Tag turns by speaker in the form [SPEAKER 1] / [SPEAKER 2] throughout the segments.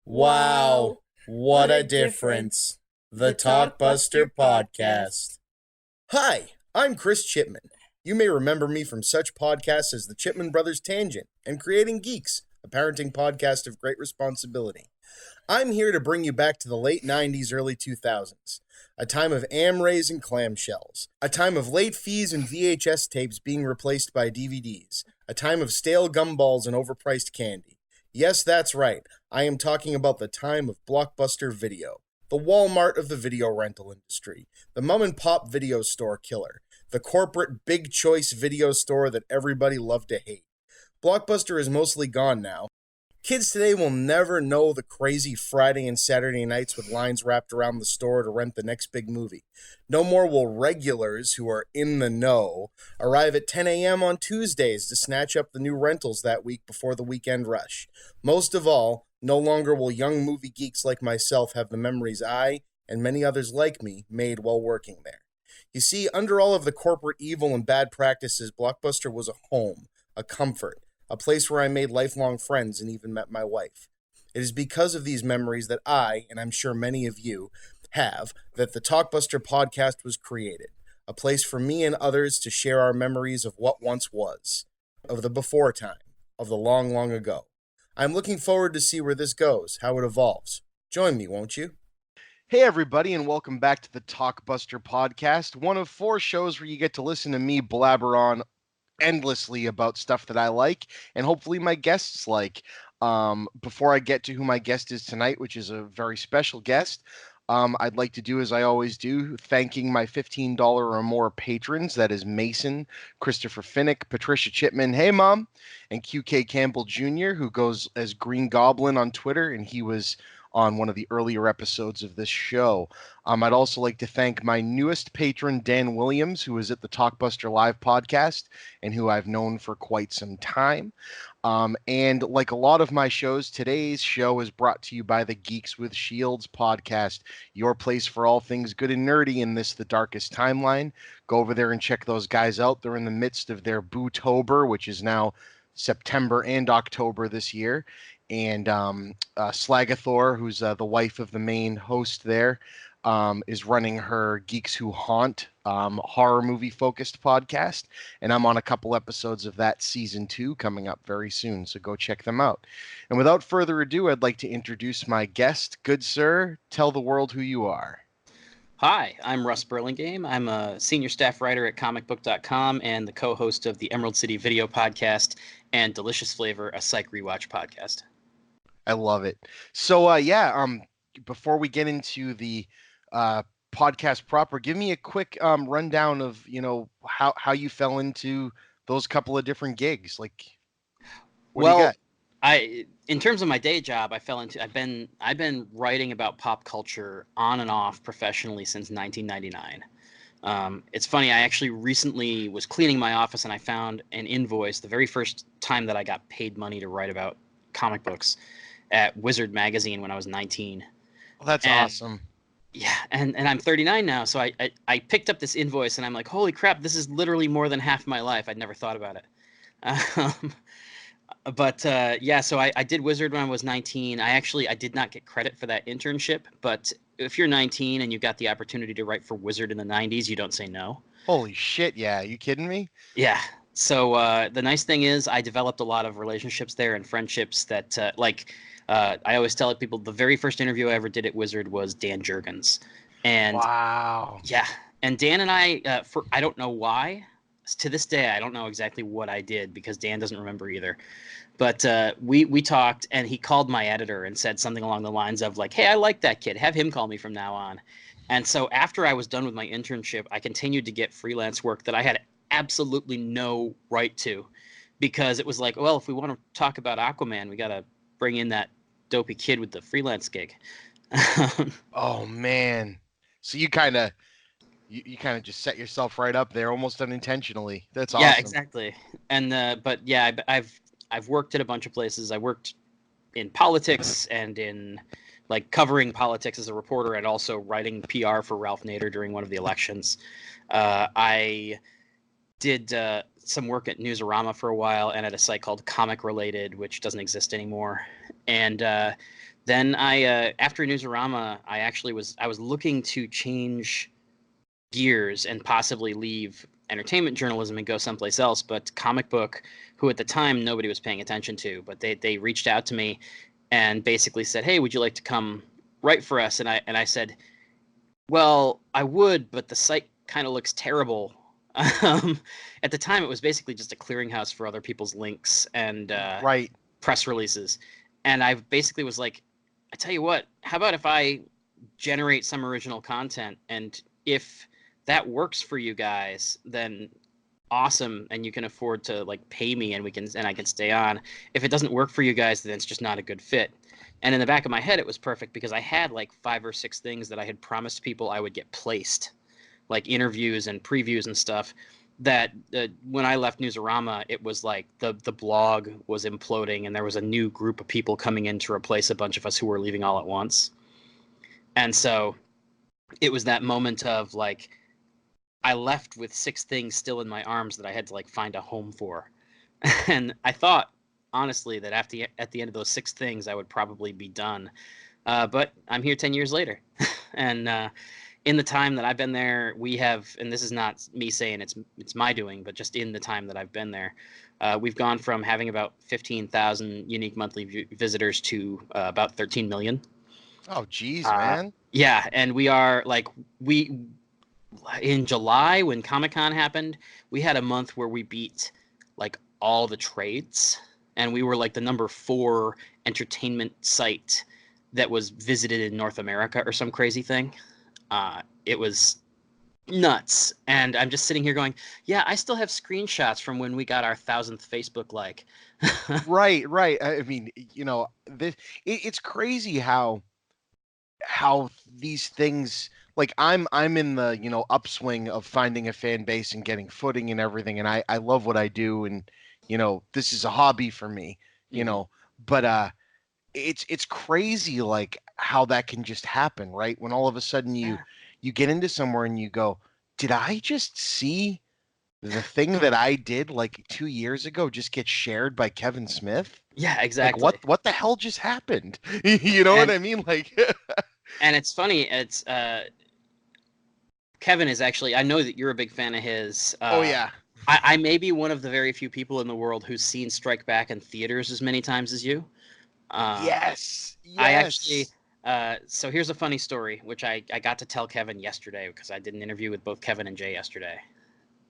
[SPEAKER 1] Wow, what a difference. The Talkbuster Podcast. Hi, I'm Chris Chipman. You may remember me from such podcasts as the Chipman Brothers Tangent and Creating Geeks, a parenting podcast of great responsibility. I'm here to bring you back to the late 90s, early 2000s, a time of Amrays and clamshells, a time of late fees and VHS tapes being replaced by DVDs, a time of stale gumballs and overpriced candy. Yes, that's right. I am talking about the time of Blockbuster Video, the Walmart of the video rental industry, the mom-and-pop video store killer, the corporate big choice video store that everybody loved to hate. Blockbuster is mostly gone now. Kids today will never know the crazy Friday and Saturday nights with lines wrapped around the store to rent the next big movie. No more will regulars who are in the know arrive at 10 a.m. on Tuesdays to snatch up the new rentals that week before the weekend rush. Most of all, no longer will young movie geeks like myself have the memories I, and many others like me, made while working there. You see, under all of the corporate evil and bad practices, Blockbuster was a home, a comfort, a place where I made lifelong friends and even met my wife. It is because of these memories that I, and I'm sure many of you, have, that the Talkbuster podcast was created. A place for me and others to share our memories of what once was, of the before time, of the long, long ago. I'm looking forward to see where this goes, how it evolves. Join me, won't you?
[SPEAKER 2] Hey, everybody, and welcome back to the Talkbuster Podcast, one of 4 shows where you get to listen to me blabber on endlessly about stuff that I like and hopefully my guests like. Before I get to who my guest is tonight, which is a very special guest, I'd like to do as I always do, thanking my $15 or more patrons. That is Mason, Christopher Finnick, Patricia Chipman, hey mom, and QK Campbell Jr., who goes as Green Goblin on Twitter, and he was on one of the earlier episodes of this show. I'd also like to thank my newest patron, Dan Williams, who is at the Talkbuster Live podcast and who I've known for quite some time. And like a lot of my shows, today's show is brought to you by the Geeks with Shields podcast, your place for all things good and nerdy in this, the darkest timeline. Go over there and check those guys out. They're in the midst of their Bootober, which is now September and October this year. And Slagathor, who's the wife of the main host there, is running her Geeks Who Haunt horror movie focused podcast. And I'm on a couple episodes of that season 2 coming up very soon. So go check them out. And without further ado, I'd like to introduce my guest. Good sir, tell the world who you are.
[SPEAKER 3] Hi, I'm Russ Burlingame. I'm a senior staff writer at comicbook.com and the co-host of the Emerald City Video Podcast and Delicious Flavor, a Psych Rewatch podcast.
[SPEAKER 2] I love it. So, before we get into the podcast proper, give me a quick rundown of, how you fell into those couple of different gigs. Like, what do you got?
[SPEAKER 3] In terms of my day job, I've been writing about pop culture on and off professionally since 1999. It's funny, I actually recently was cleaning my office and I found an invoice, the very first time that I got paid money to write about comic books, at Wizard magazine when I was 19.
[SPEAKER 2] Well, that's awesome.
[SPEAKER 3] Yeah, and I'm 39 now, so I picked up this invoice and I'm like, holy crap, this is literally more than half my life. I'd never thought about it. So I did Wizard when I was 19. I did not get credit for that internship, but if you're 19 and you got the opportunity to write for Wizard in the 90s, you don't say no.
[SPEAKER 2] Holy shit, yeah. You kidding me?
[SPEAKER 3] Yeah. So the nice thing is I developed a lot of relationships there and friendships that I always tell people the very first interview I ever did at Wizard was Dan Jurgens. And
[SPEAKER 2] wow.
[SPEAKER 3] Yeah. And Dan and I don't know why. To this day, I don't know exactly what I did because Dan doesn't remember either. But we talked, and he called my editor and said something along the lines of like, hey, I like that kid. Have him call me from now on. And so after I was done with my internship, I continued to get freelance work that I had absolutely no right to, because it was like, well, if we want to talk about Aquaman, we got to bring in that dopey kid with the freelance gig.
[SPEAKER 2] Oh, man. So you kind of just set yourself right up there almost unintentionally. That's awesome.
[SPEAKER 3] Yeah, exactly. And I've worked at a bunch of places. I worked in politics and in like covering politics as a reporter and also writing PR for Ralph Nader during one of the elections. I did some work at Newsarama for a while and at a site called Comic Related, which doesn't exist anymore. And then after Newsarama, I was looking to change gears and possibly leave entertainment journalism and go someplace else. But Comic Book, who at the time nobody was paying attention to, but they reached out to me and basically said, "Hey, would you like to come write for us?" And I said, "Well, I would, but the site kind of looks terrible." At the time, it was basically just a clearinghouse for other people's links and
[SPEAKER 2] Right.
[SPEAKER 3] press releases. And I basically was like, I tell you what, how about if I generate some original content, and if that works for you guys, then awesome, and you can afford to like pay me, and I can stay on. If it doesn't work for you guys, then it's just not a good fit. And in the back of my head, it was perfect because I had like 5 or 6 things that I had promised people I would get placed, like interviews and previews and stuff. That when I left Newsarama, it was like the blog was imploding, and there was a new group of people coming in to replace a bunch of us who were leaving all at once. And so it was that moment of like, I left with 6 things still in my arms that I had to like find a home for. And I thought, honestly, that at the end of those 6 things, I would probably be done. But I'm here 10 years later. And in the time that I've been there, we have, and this is not me saying it's my doing, but just in the time that I've been there, we've gone from having about 15,000 unique monthly visitors to about 13 million.
[SPEAKER 2] Oh, geez, man.
[SPEAKER 3] Yeah, and we are like, in July when Comic-Con happened, we had a month where we beat like all the trades, and we were like the number 4 entertainment site that was visited in North America or some crazy thing. It was nuts. And I'm just sitting here going, yeah, I still have screenshots from when we got our 1,000th Facebook like.
[SPEAKER 2] Right. I mean, it's crazy how these things, like I'm in the upswing of finding a fan base and getting footing and everything, and I love what I do, and this is a hobby for me, but it's crazy like how that can just happen, right? When all of a sudden you get into somewhere and you go, did I just see the thing that I did like 2 years ago just get shared by Kevin Smith?
[SPEAKER 3] Yeah, exactly.
[SPEAKER 2] Like what the hell just happened? You know what I mean? Like
[SPEAKER 3] and it's funny, it's Kevin is actually, I know that you're a big fan of his.
[SPEAKER 2] Oh yeah.
[SPEAKER 3] I may be one of the very few people in the world who's seen Strike Back in theaters as many times as you.
[SPEAKER 2] Yes.
[SPEAKER 3] I actually, so here's a funny story, which I got to tell Kevin yesterday because I did an interview with both Kevin and Jay yesterday.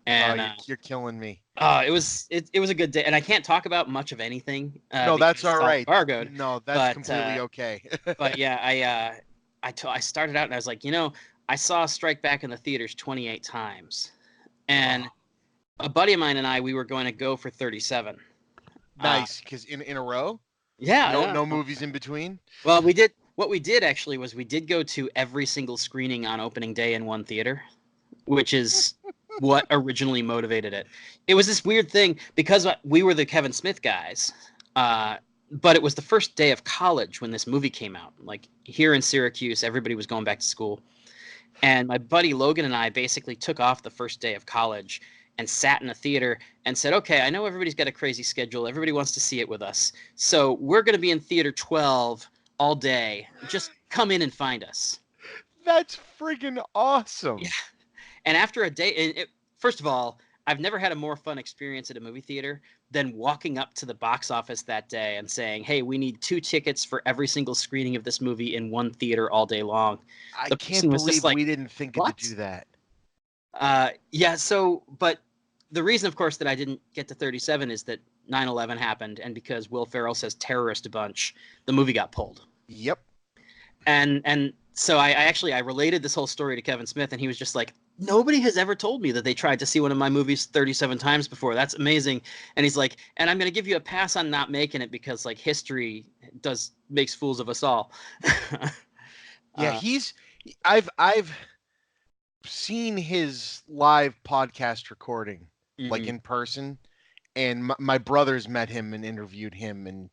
[SPEAKER 3] And
[SPEAKER 2] you're killing me.
[SPEAKER 3] It was a good day, and I can't talk about much of anything.
[SPEAKER 2] No, that's all right.
[SPEAKER 3] Embargoed.
[SPEAKER 2] No, that's completely okay.
[SPEAKER 3] But yeah, I started out and I was like, I saw Strike Back in the theaters 28 times, and a buddy of mine and I, we were going to go for 37.
[SPEAKER 2] Nice, because in a row.
[SPEAKER 3] Yeah.
[SPEAKER 2] No movies in between.
[SPEAKER 3] Well, what we did actually was we did go to every single screening on opening day in one theater, which is what originally motivated it. It was this weird thing because we were the Kevin Smith guys, but it was the first day of college when this movie came out. Like here in Syracuse, everybody was going back to school. And my buddy Logan and I basically took off the first day of college and sat in a theater and said, okay, I know everybody's got a crazy schedule. Everybody wants to see it with us. So we're going to be in theater 12 all day. Just come in and find us.
[SPEAKER 2] That's friggin' awesome.
[SPEAKER 3] Yeah. And after a day, first of all, I've never had a more fun experience at a movie theater than walking up to the box office that day and saying, hey, we need 2 tickets for every single screening of this movie in one theater all day long.
[SPEAKER 2] I can't believe we didn't think to do that.
[SPEAKER 3] Yeah, but the reason, of course, that I didn't get to 37 is that 9/11 happened, and because Will Ferrell says terrorist a bunch, the movie got pulled.
[SPEAKER 2] Yep.
[SPEAKER 3] And so I related this whole story to Kevin Smith, and he was just like, nobody has ever told me that they tried to see one of my movies 37 times before. That's amazing. And he's like, and I'm going to give you a pass on not making it because like history makes fools of us all.
[SPEAKER 2] Yeah, I've seen his live podcast recording, like in person, and my brother's met him and interviewed him, and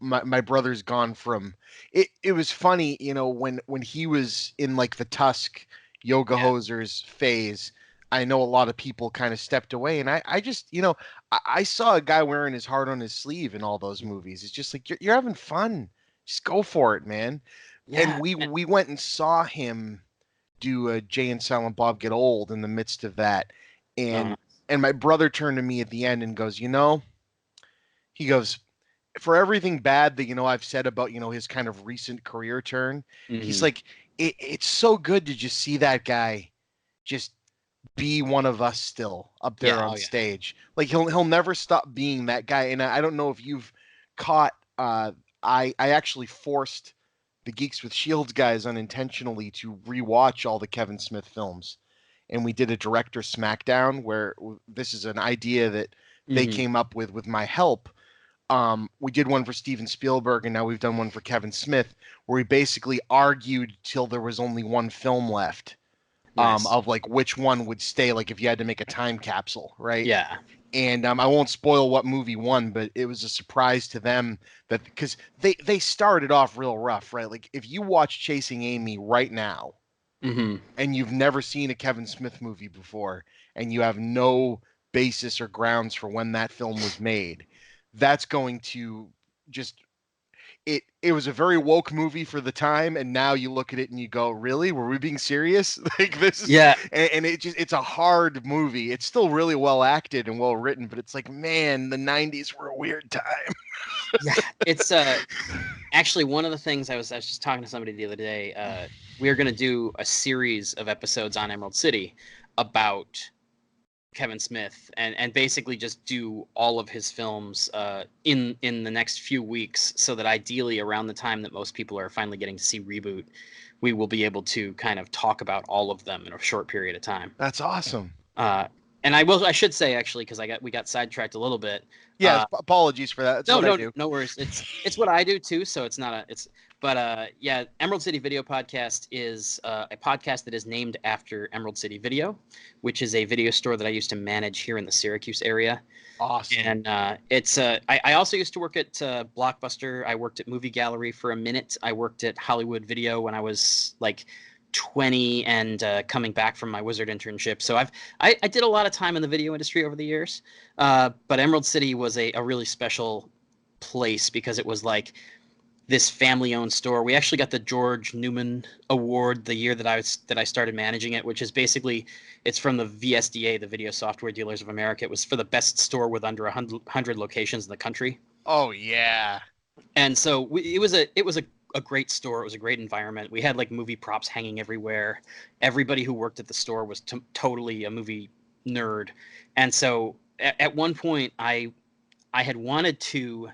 [SPEAKER 2] my brother's gone from it was funny, when he was in like the Tusk Yoga Hosers phase, I know a lot of people kind of stepped away, and I just, I saw a guy wearing his heart on his sleeve in all those movies. It's just like you're having fun. Just go for it, man. And
[SPEAKER 3] Yeah.
[SPEAKER 2] we went and saw him do a Jay and Silent Bob Get Old in the midst of that,
[SPEAKER 3] Uh,
[SPEAKER 2] and my brother turned to me at the end and goes, he goes, for everything bad that I've said about his kind of recent career turn, he's
[SPEAKER 3] mhm.
[SPEAKER 2] like, it's so good to just see that guy just be one of us still up there
[SPEAKER 3] Yeah.
[SPEAKER 2] on
[SPEAKER 3] Oh yeah.
[SPEAKER 2] stage. Like he'll never stop being that guy. And I don't know if you've caught. I actually forced the Geeks with Shields guys unintentionally to rewatch all the Kevin Smith films, and we did a director smackdown where this is an idea that they
[SPEAKER 3] Mhm.
[SPEAKER 2] came up with my help. We did one for Steven Spielberg, and now we've done one for Kevin Smith, where we basically argued till there was only one film left,
[SPEAKER 3] Nice.
[SPEAKER 2] of like which one would stay, like if you had to make a time capsule, right?
[SPEAKER 3] Yeah.
[SPEAKER 2] And I won't spoil what movie won, but it was a surprise to them that because they started off real rough, right? Like if you watch Chasing Amy right now
[SPEAKER 3] Mhm.
[SPEAKER 2] and you've never seen a Kevin Smith movie before and you have no basis or grounds for when that film was made, that's going to just it was a very woke movie for the time, and now you look at it and you go, really, were we being serious? Like this is,
[SPEAKER 3] Yeah.
[SPEAKER 2] and it's a hard movie. It's still really well acted and well written, but it's like, man, the 90s were a weird time.
[SPEAKER 3] Yeah. It's actually one of the things I was just talking to somebody the other day. We are going to do a series of episodes on Emerald City about Kevin Smith and basically just do all of his films in the next few weeks, so that ideally around the time that most people are finally getting to see Reboot, we will be able to kind of talk about all of them in a short period of time.
[SPEAKER 2] That's awesome.
[SPEAKER 3] Uh, and I should say actually, because we got sidetracked a little bit.
[SPEAKER 2] Yes, apologies for that. That's what I do.
[SPEAKER 3] No worries. It's what I do too. So it's not a it's. But yeah, Emerald City Video Podcast is a podcast that is named after Emerald City Video, which is a video store that I used to manage here in the Syracuse area.
[SPEAKER 2] Awesome.
[SPEAKER 3] And it's I also used to work at Blockbuster. I worked at Movie Gallery for a minute. I worked at Hollywood Video when I was like 20 and coming back from my Wizard internship. So I did a lot of time in the video industry over the years. But Emerald City was a really special place because it was like this family-owned store. We actually got the George Newman Award the year that I started managing it, which is basically it's from the VSDA, the Video Software Dealers of America. It was for the best store with under 100 locations in the country.
[SPEAKER 2] Oh yeah.
[SPEAKER 3] And so it was a great store. It was a great environment. We had like movie props hanging everywhere. Everybody who worked at the store was totally a movie nerd. And so at one point I had wanted to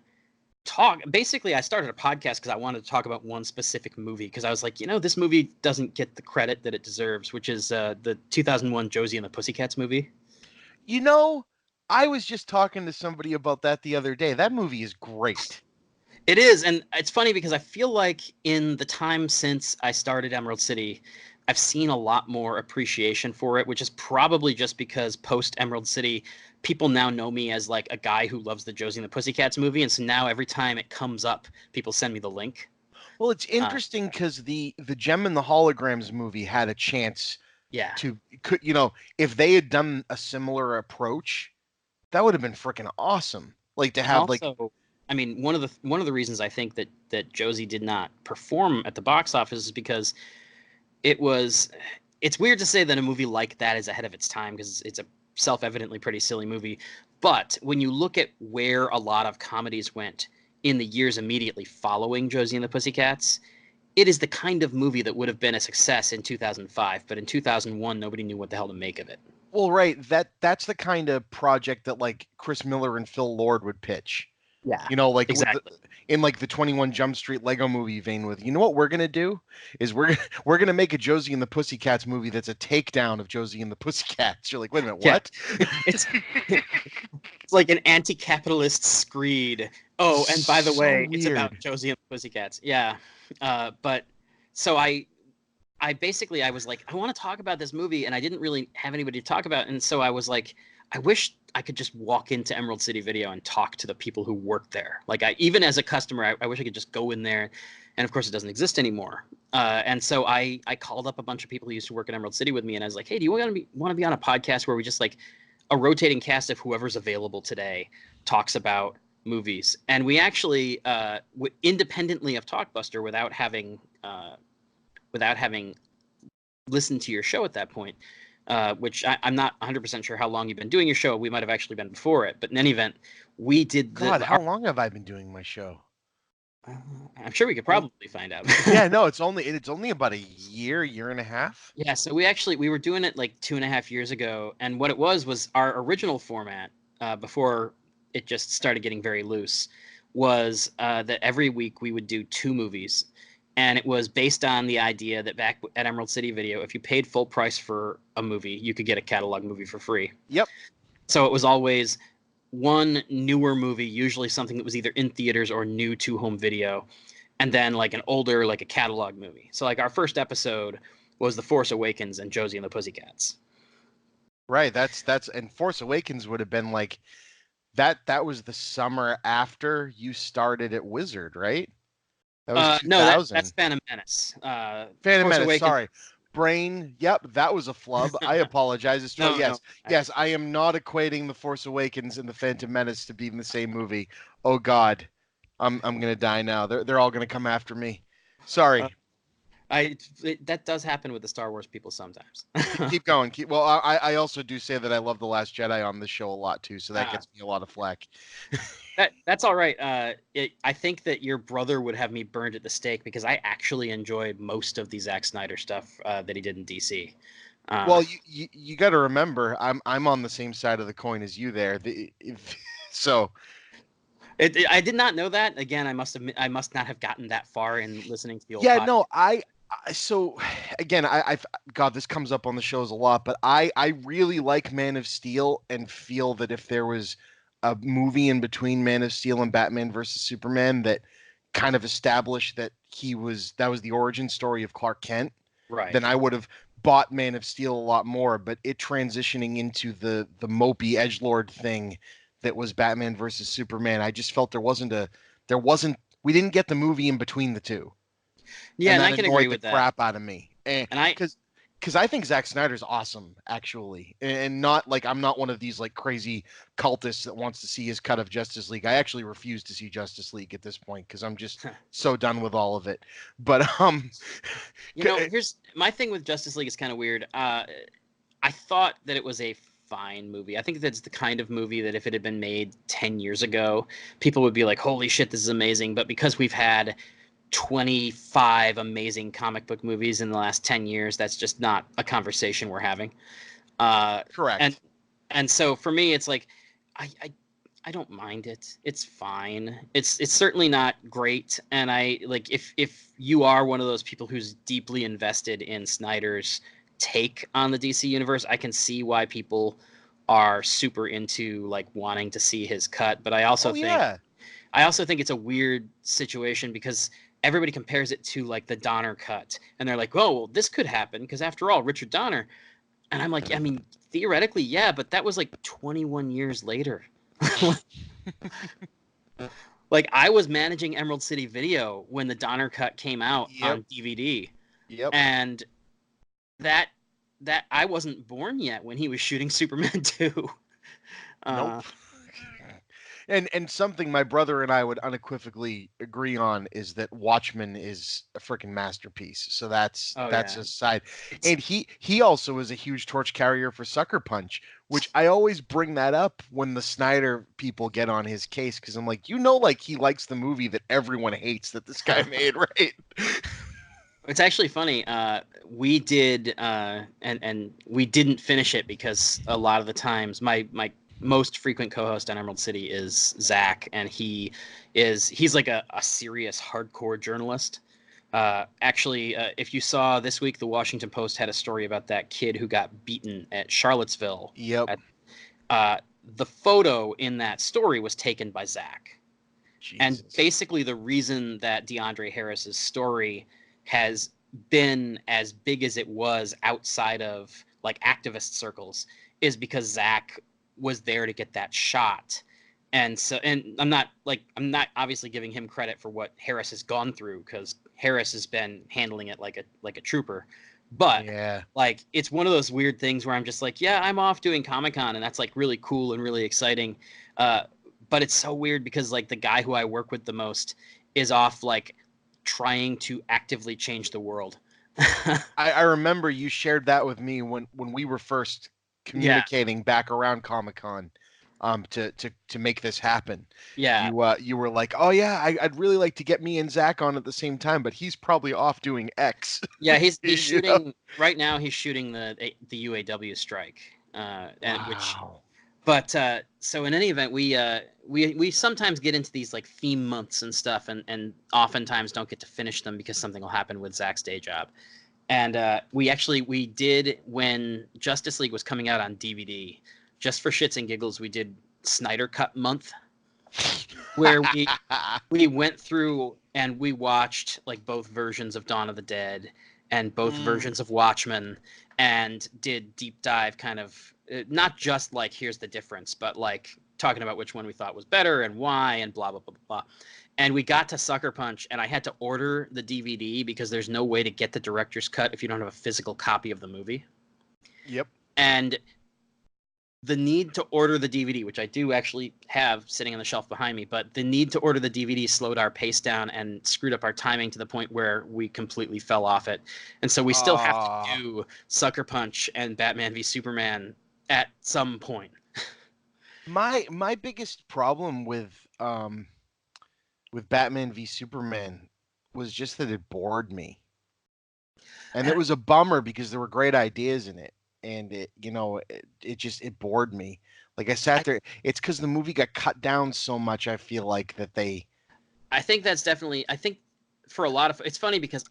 [SPEAKER 3] talk. Basically, I started a podcast because I wanted to talk about one specific movie, because I was like, this movie doesn't get the credit that it deserves, which is the 2001 Josie and the Pussycats movie.
[SPEAKER 2] I was just talking to somebody about that the other day. That movie is great.
[SPEAKER 3] It is, and it's funny because I feel like in the time since I started Emerald City, I've seen a lot more appreciation for it, which is probably just because post Emerald City, people now know me as like a guy who loves the Josie and the Pussycats movie, and so now every time it comes up, people send me the link.
[SPEAKER 2] Well, it's interesting because the Gem and the Holograms movie had a chance
[SPEAKER 3] Yeah.
[SPEAKER 2] if they had done a similar approach, that would have been freaking awesome. Like to have
[SPEAKER 3] Also, I mean, one of the reasons I think that Josie did not perform at the box office is because it's weird to say that a movie like that is ahead of its time, because it's a self-evidently pretty silly movie. But when you look at where a lot of comedies went in the years immediately following Josie and the Pussycats, it is the kind of movie that would have been a success in 2005, but in 2001, nobody knew what the hell to make of it.
[SPEAKER 2] well, right, that's the kind of project that like Chris Miller and Phil Lord would pitch.
[SPEAKER 3] Yeah,
[SPEAKER 2] Like
[SPEAKER 3] exactly.
[SPEAKER 2] in like the 21 Jump Street Lego movie vein with, what we're going to do is we're going to make a Josie and the Pussycats movie that's a takedown of Josie and the Pussycats. You're like, wait a minute, what?
[SPEAKER 3] Yeah. It's like an anti-capitalist screed. Oh, and by the
[SPEAKER 2] So
[SPEAKER 3] way, it's about
[SPEAKER 2] weird.
[SPEAKER 3] Josie and the Pussycats. Yeah. But so I basically I was like, I want to talk about this movie, and I didn't really have anybody to talk about, and so I was like, I wish I could just walk into Emerald City Video and talk to the people who work there. Like, even as a customer, I wish I could just go in there, and of course it doesn't exist anymore. And so I called up a bunch of people who used to work at Emerald City with me, and I was like, hey, do you want to be on a podcast where we just, like, a rotating cast of whoever's available today talks about movies? And we actually, independently of Talkbuster, without having listened to your show at that point, which I'm not 100% sure how long you've been doing your show. We might have actually been before it, but in any event, we did.
[SPEAKER 2] How long have I been doing my show?
[SPEAKER 3] I'm sure we could probably find out.
[SPEAKER 2] Yeah, no, it's only about a year and a half.
[SPEAKER 3] Yeah, so we were doing it like 2.5 years ago, and what it was our original format, before it just started getting very loose, was that every week we would do 2 movies, and it was based on the idea that back at Emerald City Video, if you paid full price for a movie, you could get a catalog movie for free.
[SPEAKER 2] Yep.
[SPEAKER 3] So it was always one newer movie, usually something that was either in theaters or new to home video, and then like an older, like a catalog movie. So like our first episode was The Force Awakens and Josie and the Pussycats.
[SPEAKER 2] Right. And Force Awakens would have been like that was the summer after you started at Wizard, right? That was 2000.
[SPEAKER 3] No, that's Phantom Menace.
[SPEAKER 2] Phantom Menace, sorry. Brain, yep, that was a flub. I apologize. It's true. Yes, I am not equating The Force Awakens and The Phantom Menace to being the same movie. Oh God, I'm gonna die now. They're all gonna come after me. Sorry.
[SPEAKER 3] That does happen with the Star Wars people sometimes.
[SPEAKER 2] Keep going. I also do say that I love The Last Jedi on this show a lot too, so that gets me a lot of flack.
[SPEAKER 3] That's all right. I think that your brother would have me burned at the stake because I actually enjoyed most of the Zack Snyder stuff that he did in DC.
[SPEAKER 2] Well, you got to remember, I'm on the same side of the coin as you there. So.
[SPEAKER 3] I did not know that. Again, I must not have gotten that far in listening to the old.
[SPEAKER 2] Yeah,
[SPEAKER 3] podcast.
[SPEAKER 2] no, so again, God, this comes up on the shows a lot, but I really like Man of Steel and feel that if there was a movie in between Man of Steel and Batman versus Superman that kind of established that that was the origin story of Clark Kent,
[SPEAKER 3] right,
[SPEAKER 2] then I would have bought Man of Steel a lot more. But it transitioning into the mopey edgelord thing that was Batman versus Superman, I just felt we didn't get the movie in between the two.
[SPEAKER 3] Yeah, and I can agree with that.
[SPEAKER 2] Crap out of me, because I think Zack Snyder's awesome, actually, and not like I'm not one of these like crazy cultists that wants to see his cut of Justice League. I actually refuse to see Justice League at this point because I'm just so done with all of it. But
[SPEAKER 3] here's my thing with Justice League is kind of weird. I thought that it was a fine movie. I think that's the kind of movie that if it had been made 10 years ago, people would be like, holy shit, this is amazing. But because we've had 25 amazing comic book movies in the last 10 years, that's just not a conversation we're having.
[SPEAKER 2] Correct.
[SPEAKER 3] And so for me, it's like, I don't mind it. It's fine. It's certainly not great. And I like, if you are one of those people who's deeply invested in Snyder's take on the DC universe, I can see why people are super into like wanting to see his cut. But I also think it's a weird situation because everybody compares it to like the Donner cut, and they're like, "Oh, well, this could happen because after all, Richard Donner." And I'm like, I mean, theoretically, yeah, but that was like 21 years later. Like I was managing Emerald City Video when the Donner cut came out on DVD.
[SPEAKER 2] Yep.
[SPEAKER 3] And that I wasn't born yet when he was shooting Superman 2.
[SPEAKER 2] Nope. And something my brother and I would unequivocally agree on is that Watchmen is a freaking masterpiece. So that's a side. And he also is a huge torch carrier for Sucker Punch, which I always bring that up when the Snyder people get on his case because I'm like, like he likes the movie that everyone hates that this guy made, right?
[SPEAKER 3] It's actually funny. We did, and we didn't finish it because a lot of the times my most frequent co-host on Emerald City is Zach, and he's like a serious hardcore journalist. Actually, if you saw this week, the Washington Post had a story about that kid who got beaten at Charlottesville.
[SPEAKER 2] Yep.
[SPEAKER 3] The photo in that story was taken by Zach.
[SPEAKER 2] Jesus.
[SPEAKER 3] And basically the reason that DeAndre Harris's story has been as big as it was outside of like activist circles is because Zach was there to get that shot. And so, and I'm not obviously giving him credit for what Harris has gone through, because Harris has been handling it like a trooper. But
[SPEAKER 2] Yeah.
[SPEAKER 3] like, it's one of those weird things where I'm just like, yeah, I'm off doing Comic-Con, and that's like really cool and really exciting. But it's so weird because like the guy who I work with the most is off like trying to actively change the world.
[SPEAKER 2] I remember you shared that with me when we were first communicating back around Comic-Con, to make this happen.
[SPEAKER 3] Yeah.
[SPEAKER 2] You were like, oh yeah, I'd really like to get me and Zach on at the same time, but he's probably off doing X.
[SPEAKER 3] Yeah, he's
[SPEAKER 2] You
[SPEAKER 3] shooting right now. He's shooting the UAW strike, and which.
[SPEAKER 2] Wow.
[SPEAKER 3] But so in any event, we sometimes get into these like theme months and stuff, and oftentimes don't get to finish them because something will happen with Zach's day job. And we did, when Justice League was coming out on DVD, just for shits and giggles, we did Snyder Cut month, where we went through and we watched like both versions of Dawn of the Dead and both versions of Watchmen, and did deep dive kind of, not just like here's the difference, but like talking about which one we thought was better and why and blah blah blah blah. And we got to Sucker Punch, and I had to order the DVD because there's no way to get the director's cut if you don't have a physical copy of the movie.
[SPEAKER 2] Yep.
[SPEAKER 3] And the need to order the DVD, which I do actually have sitting on the shelf behind me, but the need to order the DVD slowed our pace down and screwed up our timing to the point where we completely fell off it. And so we still have to do Sucker Punch and Batman v Superman at some point.
[SPEAKER 2] My biggest problem with Batman v Superman was just that it bored me. And it was a bummer because there were great ideas in it. And it bored me. Like I sat there, it's because the movie got cut down so much. I feel like that
[SPEAKER 3] I think that's definitely, I think for a lot of, it's funny because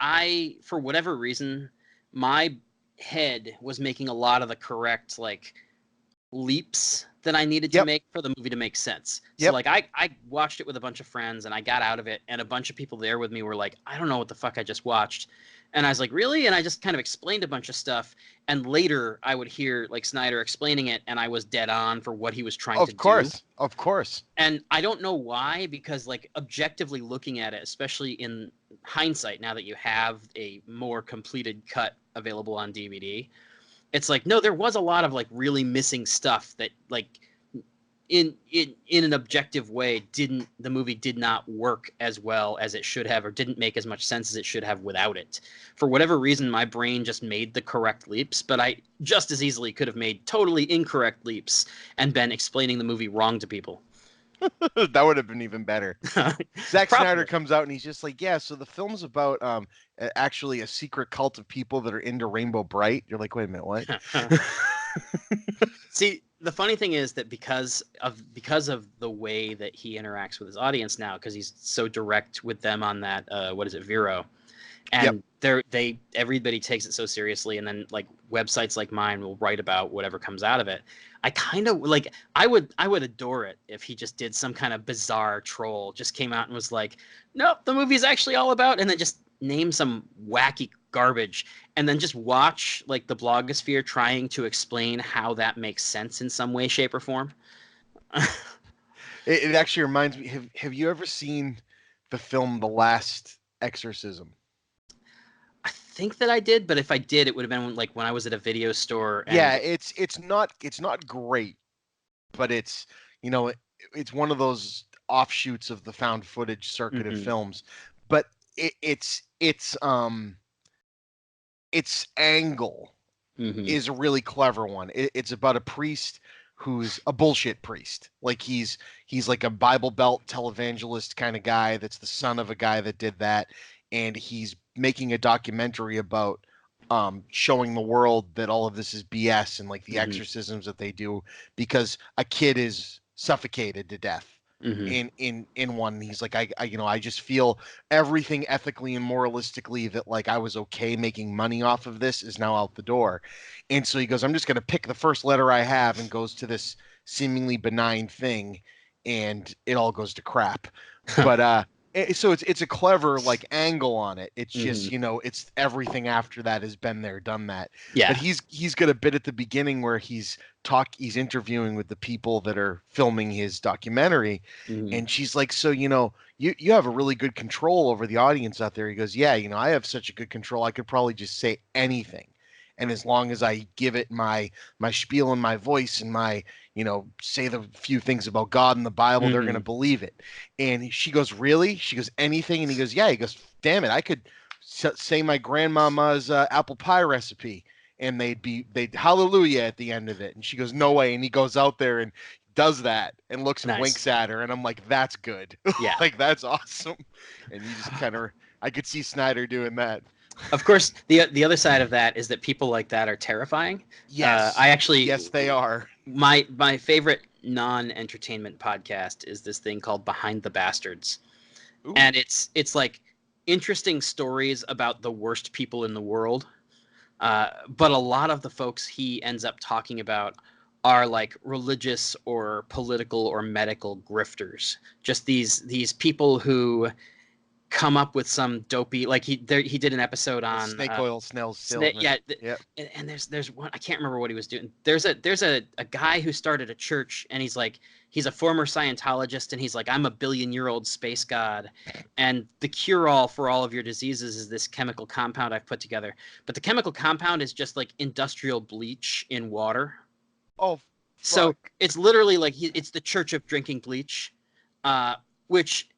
[SPEAKER 3] for whatever reason, my head was making a lot of the correct like leaps that I needed to make for the movie to make sense. So like I watched it with a bunch of friends, and I got out of it, and a bunch of people there with me were like, I don't know what the fuck I just watched. And I was like, really? And I just kind of explained a bunch of stuff. And later I would hear like Snyder explaining it, and I was dead on for what he was trying to do.
[SPEAKER 2] Of course.
[SPEAKER 3] And I don't know why, because like objectively looking at it, especially in hindsight, now that you have a more completed cut available on DVD, it's like, no, there was a lot of like really missing stuff that like in an objective way the movie did not work as well as it should have, or didn't make as much sense as it should have without it. For whatever reason, my brain just made the correct leaps, but I just as easily could have made totally incorrect leaps and been explaining the movie wrong to people.
[SPEAKER 2] That would have been even better. Zack Snyder comes out and he's just like, yeah, so the film's about actually a secret cult of people that are into Rainbow Bright. You're like, wait a minute, what?
[SPEAKER 3] See, the funny thing is that because of the way that he interacts with his audience now, because he's so direct with them on that what is it, Vero, and everybody takes it so seriously, and then like websites like mine will write about whatever comes out of it. I kind of like, I would adore it if he just did some kind of bizarre troll, just came out and was like, nope, the movie's actually all about, and then just name some wacky garbage, and then just watch like the blogosphere trying to explain how that makes sense in some way, shape, or form.
[SPEAKER 2] It actually reminds me, have you ever seen the film The Last Exorcism?
[SPEAKER 3] I think that I did, but if I did, it would have been like when I was at a video store. And...
[SPEAKER 2] yeah, it's not great, but it's it's one of those offshoots of the found footage circuit of films. But its angle is a really clever one. It's about a priest who's a bullshit priest. Like he's like a Bible Belt televangelist kind of guy that's the son of a guy that did that, and he's making a documentary about showing the world that all of this is BS and like the exorcisms that they do because a kid is suffocated to death in one. He's like, I just feel everything ethically and moralistically that like I was okay making money off of this is now out the door. And so he goes, I'm just going to pick the first letter I have, and goes to this seemingly benign thing, and it all goes to crap. But So it's a clever like angle on it. It's just,
[SPEAKER 3] Mhm.
[SPEAKER 2] it's everything after that has been there, done that.
[SPEAKER 3] Yeah.
[SPEAKER 2] But he's got a bit at the beginning where he's interviewing with the people that are filming his documentary,
[SPEAKER 3] Mhm.
[SPEAKER 2] and she's like, so you have a really good control over the audience out there. He goes, yeah, I have such a good control. I could probably just say anything, and as long as I give it my spiel and my voice and my say the few things about God and the Bible, they're gonna
[SPEAKER 3] Mhm.
[SPEAKER 2] believe it. And she goes, really? She goes, anything? And he goes, yeah. He goes, damn it, I could say my grandmama's apple pie recipe, and they'd hallelujah at the end of it. And she goes, no way. And he goes out there and does that and looks and
[SPEAKER 3] Nice.
[SPEAKER 2] winks at her, and I'm like, that's good.
[SPEAKER 3] Yeah.
[SPEAKER 2] Like, that's awesome. And you just kind of, I could see Snyder doing that.
[SPEAKER 3] Of course, the other side of that is that people like that are terrifying.
[SPEAKER 2] Yes.
[SPEAKER 3] I actually
[SPEAKER 2] Yes, they are.
[SPEAKER 3] My favorite non-entertainment podcast is this thing called Behind the Bastards.
[SPEAKER 2] Ooh.
[SPEAKER 3] And it's like interesting stories about the worst people in the world. But a lot of the folks he ends up talking about are like religious or political or medical grifters. Just these people who come up with some dopey, like he did an episode on
[SPEAKER 2] Snake oil smells salesman.
[SPEAKER 3] yeah,
[SPEAKER 2] Yep.
[SPEAKER 3] and there's one, I can't remember what he was doing. There's a guy who started a church, and he's a former Scientologist, and he's like, I'm a billion-year-old space god, and the cure-all for all of your diseases is this chemical compound I've put together. But the chemical compound is just like industrial bleach in water.
[SPEAKER 2] Oh,
[SPEAKER 3] So
[SPEAKER 2] fuck.
[SPEAKER 3] it's literally like it's the church of drinking bleach, which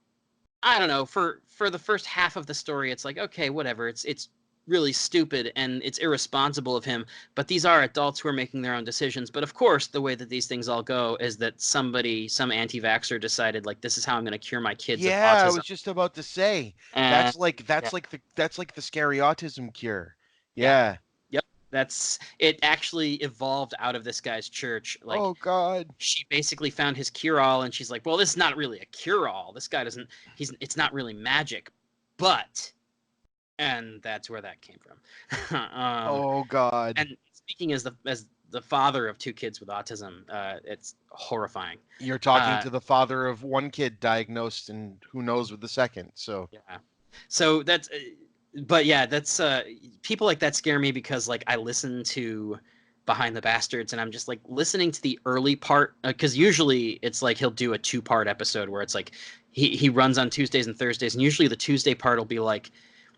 [SPEAKER 3] I don't know. For the first half of the story, it's like, okay, whatever. It's really stupid and it's irresponsible of him. But these are adults who are making their own decisions. But of course, the way that these things all go is that some anti-vaxxer decided, like, this is how I'm going to cure my kids of
[SPEAKER 2] Yeah, I
[SPEAKER 3] autism.
[SPEAKER 2] was just about to say
[SPEAKER 3] And
[SPEAKER 2] that's like the scary autism cure.
[SPEAKER 3] Yeah.
[SPEAKER 2] Yeah.
[SPEAKER 3] Yep. It actually evolved out of this guy's church. Like,
[SPEAKER 2] Oh God.
[SPEAKER 3] she basically found his cure-all, and she's like, well, this is not really a cure-all. This guy doesn't, it's not really magic, but, and that's where that came from.
[SPEAKER 2] Oh God.
[SPEAKER 3] And speaking as the father of two kids with autism, it's horrifying.
[SPEAKER 2] You're talking to the father of one kid diagnosed, and who knows with the second. So
[SPEAKER 3] Yeah. So that's, but yeah, that's people like that scare me because like I listen to Behind the Bastards and I'm just like listening to the early part, because usually it's like he'll do a 2-part episode where it's like he runs on Tuesdays and Thursdays, and usually the Tuesday part will be like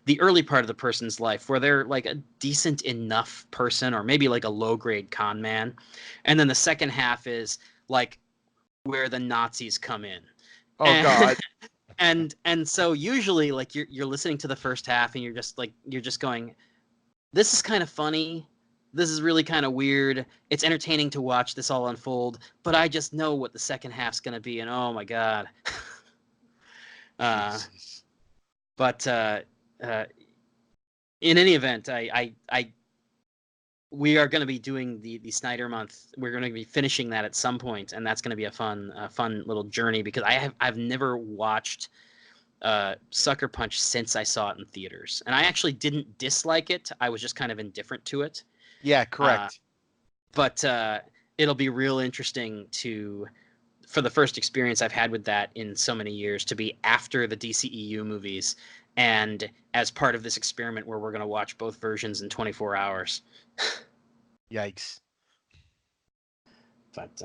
[SPEAKER 3] the early part of the person's life where they're like a decent enough person or maybe like a low grade con man, and then the second half is like where the Nazis come in.
[SPEAKER 2] oh God.
[SPEAKER 3] And so usually like you're listening to the first half and you're just going, this is kind of funny, this is really kind of weird, it's entertaining to watch this all unfold, but I just know what the second half's going to be, and oh my God.
[SPEAKER 2] Jesus.
[SPEAKER 3] But in any event, we are going to be doing the Snyder month. We're going to be finishing that at some point, and that's going to be a fun little journey, because I've never watched Sucker Punch since I saw it in theaters, and I actually didn't dislike it. I was just kind of indifferent to it.
[SPEAKER 2] Yeah, correct.
[SPEAKER 3] But it'll be real interesting for the first experience I've had with that in so many years, to be after the DCEU movies and as part of this experiment where we're going to watch both versions in 24 hours.
[SPEAKER 2] Yikes.
[SPEAKER 3] But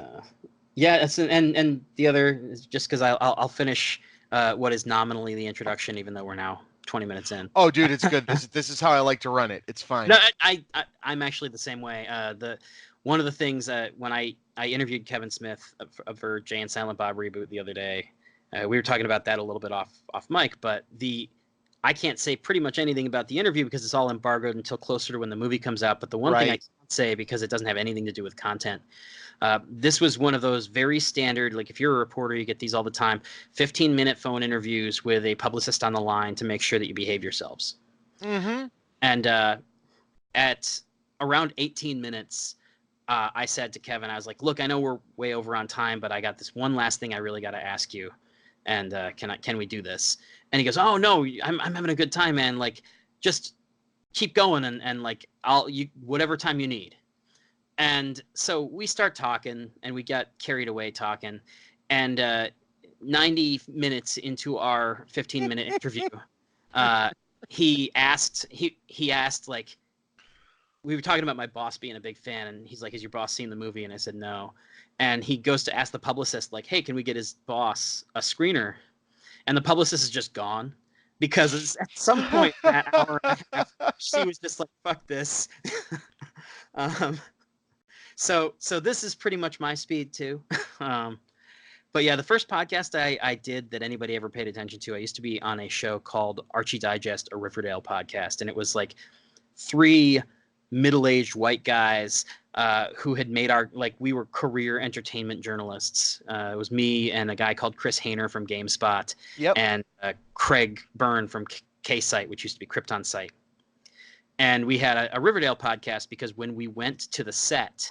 [SPEAKER 3] yeah, and the other is just because I'll finish what is nominally the introduction, even though we're now 20 minutes in.
[SPEAKER 2] Oh, dude, it's good. This is how I like to run it. It's fine.
[SPEAKER 3] No, I'm actually the same way. One of the things when I interviewed Kevin Smith for Jay and Silent Bob Reboot the other day, we were talking about that a little bit off mic, but I can't say pretty much anything about the interview because it's all embargoed until closer to when the movie comes out. But the one thing I
[SPEAKER 2] Right.
[SPEAKER 3] can't say, because it doesn't have anything to do with content, this was one of those very standard, like if you're a reporter, you get these all the time, 15-minute phone interviews with a publicist on the line to make sure that you behave yourselves.
[SPEAKER 2] Mm-hmm.
[SPEAKER 3] And at around 18 minutes, I said to Kevin, I was like, look, I know we're way over on time, but I got this one last thing I really got to ask you. And can we do this? And he goes, oh no, I'm having a good time, man. Like, just keep going, and like whatever time you need. And so we start talking, and we got carried away talking, and 90 minutes into our 15-minute interview, he asked like, we were talking about my boss being a big fan, and he's like, "Has your boss seen the movie?" And I said, "No." And he goes to ask the publicist, like, "Hey, can we get his boss a screener?" And the publicist is just gone, because at some point that hour and a half, she was just like, "Fuck this." um, so this is pretty much my speed too. But yeah, the first podcast I did that anybody ever paid attention to, I used to be on a show called Archie Digest, a Riverdale podcast, and it was like 3 middle-aged white guys who had made we were career entertainment journalists. It was me and a guy called Chris Hayner from GameSpot, and Craig Byrne from K-Site, which used to be Krypton Site. And we had a Riverdale podcast because when we went to the set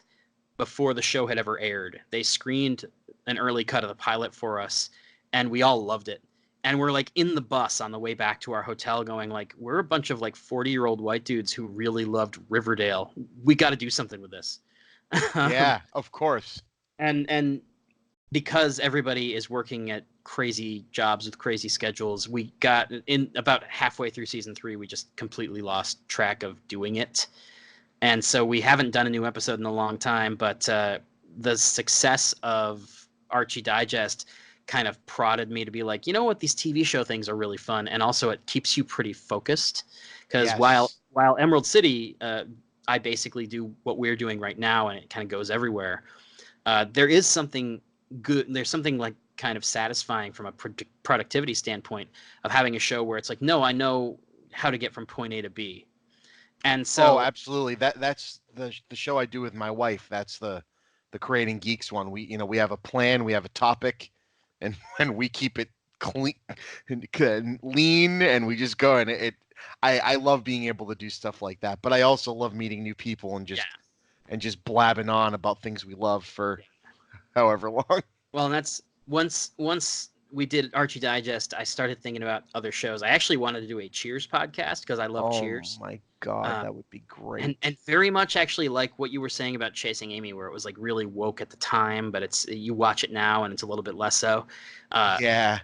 [SPEAKER 3] before the show had ever aired, they screened an early cut of the pilot for us, and we all loved it. And we're like in the bus on the way back to our hotel going like, we're a bunch of like 40-year-old white dudes who really loved Riverdale. We got to do something with this.
[SPEAKER 2] Yeah, of course.
[SPEAKER 3] And because everybody is working at crazy jobs with crazy schedules, we got in about halfway through season 3, we just completely lost track of doing it. And so we haven't done a new episode in a long time, but the success of Archie Digest kind of prodded me to be like, you know what, these TV show things are really fun, and also it keeps you pretty focused. Because while Emerald City, I basically do what we're doing right now, and it kind of goes everywhere. There is something good. There's something like kind of satisfying from a productivity standpoint of having a show where it's like, no, I know how to get from point A to B. And so,
[SPEAKER 2] absolutely. That's the show I do with my wife. That's the Creating Geeks one. We have a plan, we have a topic, and we keep it clean and lean, and we just go. And I love being able to do stuff like that, but I also love meeting new people and just blabbing on about things we love for however long.
[SPEAKER 3] Well, and that's once we did Archie Digest, I started thinking about other shows. I actually wanted to do a Cheers podcast because I love Cheers.
[SPEAKER 2] Oh my God, that would be great.
[SPEAKER 3] And very much actually like what you were saying about Chasing Amy, where it was like really woke at the time, but you watch it now and it's a little bit less so.
[SPEAKER 2] Yeah.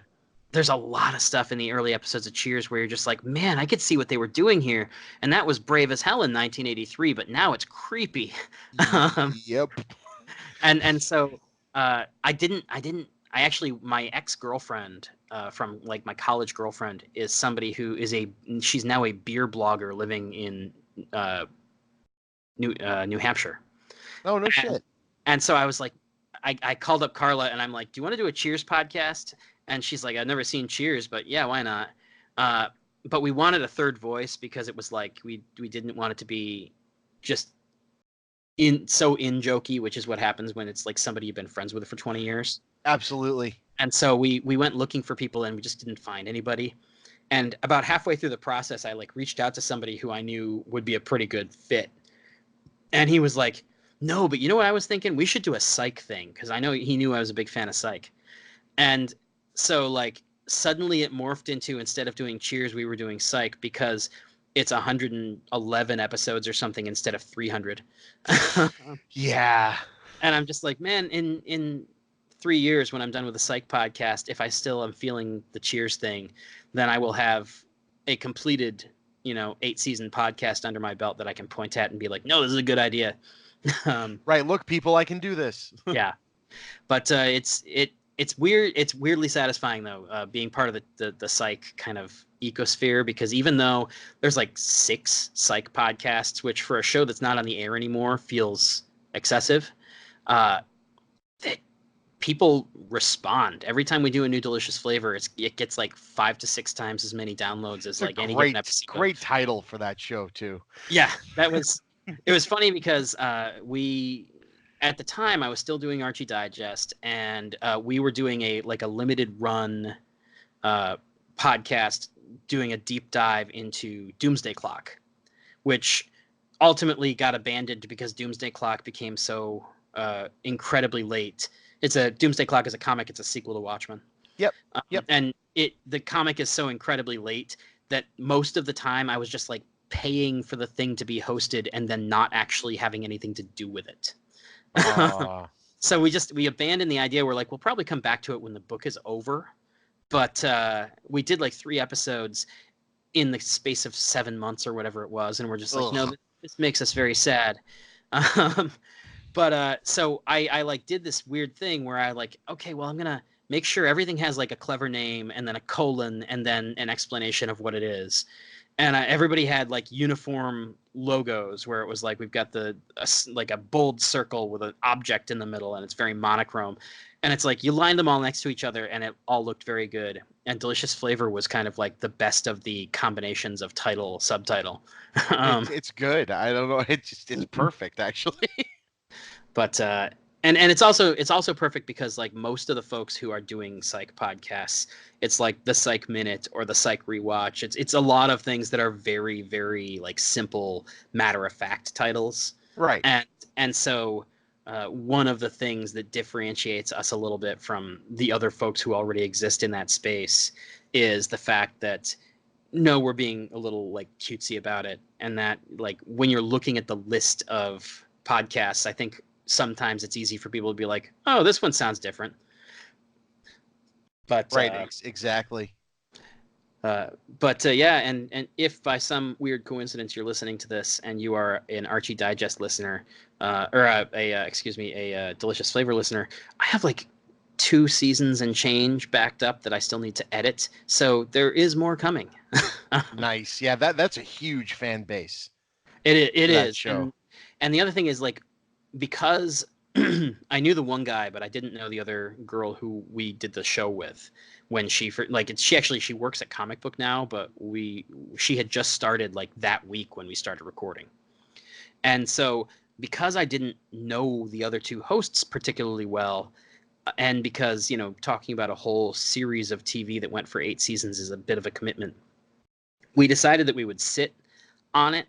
[SPEAKER 3] There's a lot of stuff in the early episodes of Cheers where you're just like, man, I could see what they were doing here. And that was brave as hell in 1983, but now it's creepy.
[SPEAKER 2] Yep.
[SPEAKER 3] And so my ex-girlfriend from like my college girlfriend is somebody who is she's now a beer blogger living in New Hampshire.
[SPEAKER 2] Oh, no shit.
[SPEAKER 3] And so I was like, I called up Carla and I'm like, do you want to do a Cheers podcast? And she's like, I've never seen Cheers, but yeah, why not? But we wanted a third voice because it was like we didn't want it to be just in jokey, which is what happens when it's like somebody you've been friends with for 20 years.
[SPEAKER 2] Absolutely.
[SPEAKER 3] And so we went looking for people and we just didn't find anybody. And about halfway through the process, I like reached out to somebody who I knew would be a pretty good fit. And he was like, no, but you know what I was thinking? We should do a Psych thing. Because I know he knew I was a big fan of Psych. And so like suddenly it morphed into, instead of doing Cheers, we were doing Psych because it's 111 episodes or something instead of 300.
[SPEAKER 2] Yeah.
[SPEAKER 3] And I'm just like, man, in 3 years when I'm done with the Psych podcast, if I still am feeling the Cheers thing, then I will have a completed, 8-season podcast under my belt that I can point at and be like, no, this is a good idea.
[SPEAKER 2] Right. Look, people, I can do this.
[SPEAKER 3] Yeah. But it's weird. It's weirdly satisfying though, being part of the Psych kind of ecosphere, because even though there's like 6 Psych podcasts, which for a show that's not on the air anymore feels excessive, people respond every time we do a new delicious flavor. It gets like 5 to 6 times as many downloads as like any given episode.
[SPEAKER 2] Great title for that show too.
[SPEAKER 3] Yeah, it was funny because at the time I was still doing Archie Digest, and we were doing a limited run podcast doing a deep dive into Doomsday Clock, which ultimately got abandoned because Doomsday Clock became so incredibly late. Doomsday Clock is a comic. It's a sequel to Watchmen.
[SPEAKER 2] Yep.
[SPEAKER 3] And the comic is so incredibly late that most of the time I was just like paying for the thing to be hosted and then not actually having anything to do with it. So we abandoned the idea. We're like, we'll probably come back to it when the book is over. But we did like 3 episodes in the space of 7 months or whatever it was, and we're just like, no, this makes us very sad. So I like did this weird thing where I like, okay, well, I'm gonna make sure everything has like a clever name and then a colon and then an explanation of what it is. And everybody had like uniform logos where it was like we've got like a bold circle with an object in the middle, and it's very monochrome. And it's like you lined them all next to each other, and it all looked very good. And Delicious Flavor was kind of like the best of the combinations of title subtitle.
[SPEAKER 2] It's good. I don't know. It's perfect actually.
[SPEAKER 3] But and it's also perfect because like most of the folks who are doing psych podcasts, it's like the Psych Minute or the Psych Rewatch. It's a lot of things that are very, very like simple, matter of fact titles.
[SPEAKER 2] Right.
[SPEAKER 3] And so one of the things that differentiates us a little bit from the other folks who already exist in that space is the fact that no, we're being a little like cutesy about it, and that like when you're looking at the list of podcasts, I think sometimes it's easy for people to be like, oh, this one sounds different. But
[SPEAKER 2] right, exactly.
[SPEAKER 3] Yeah, and if by some weird coincidence you're listening to this and you are an Archie Digest listener, or a Delicious Flavor listener, I have like 2 seasons and change backed up that I still need to edit, so there is more coming.
[SPEAKER 2] Nice. Yeah, that's a huge fan base.
[SPEAKER 3] It is.
[SPEAKER 2] Show.
[SPEAKER 3] And the other thing is like, because I knew the one guy, but I didn't know the other girl who we did the show with when she works at Comic Book Now, but she had just started like that week when we started recording. And so because I didn't know the other 2 hosts particularly well, and because, you know, talking about a whole series of TV that went for 8 seasons is a bit of a commitment, we decided that we would sit on it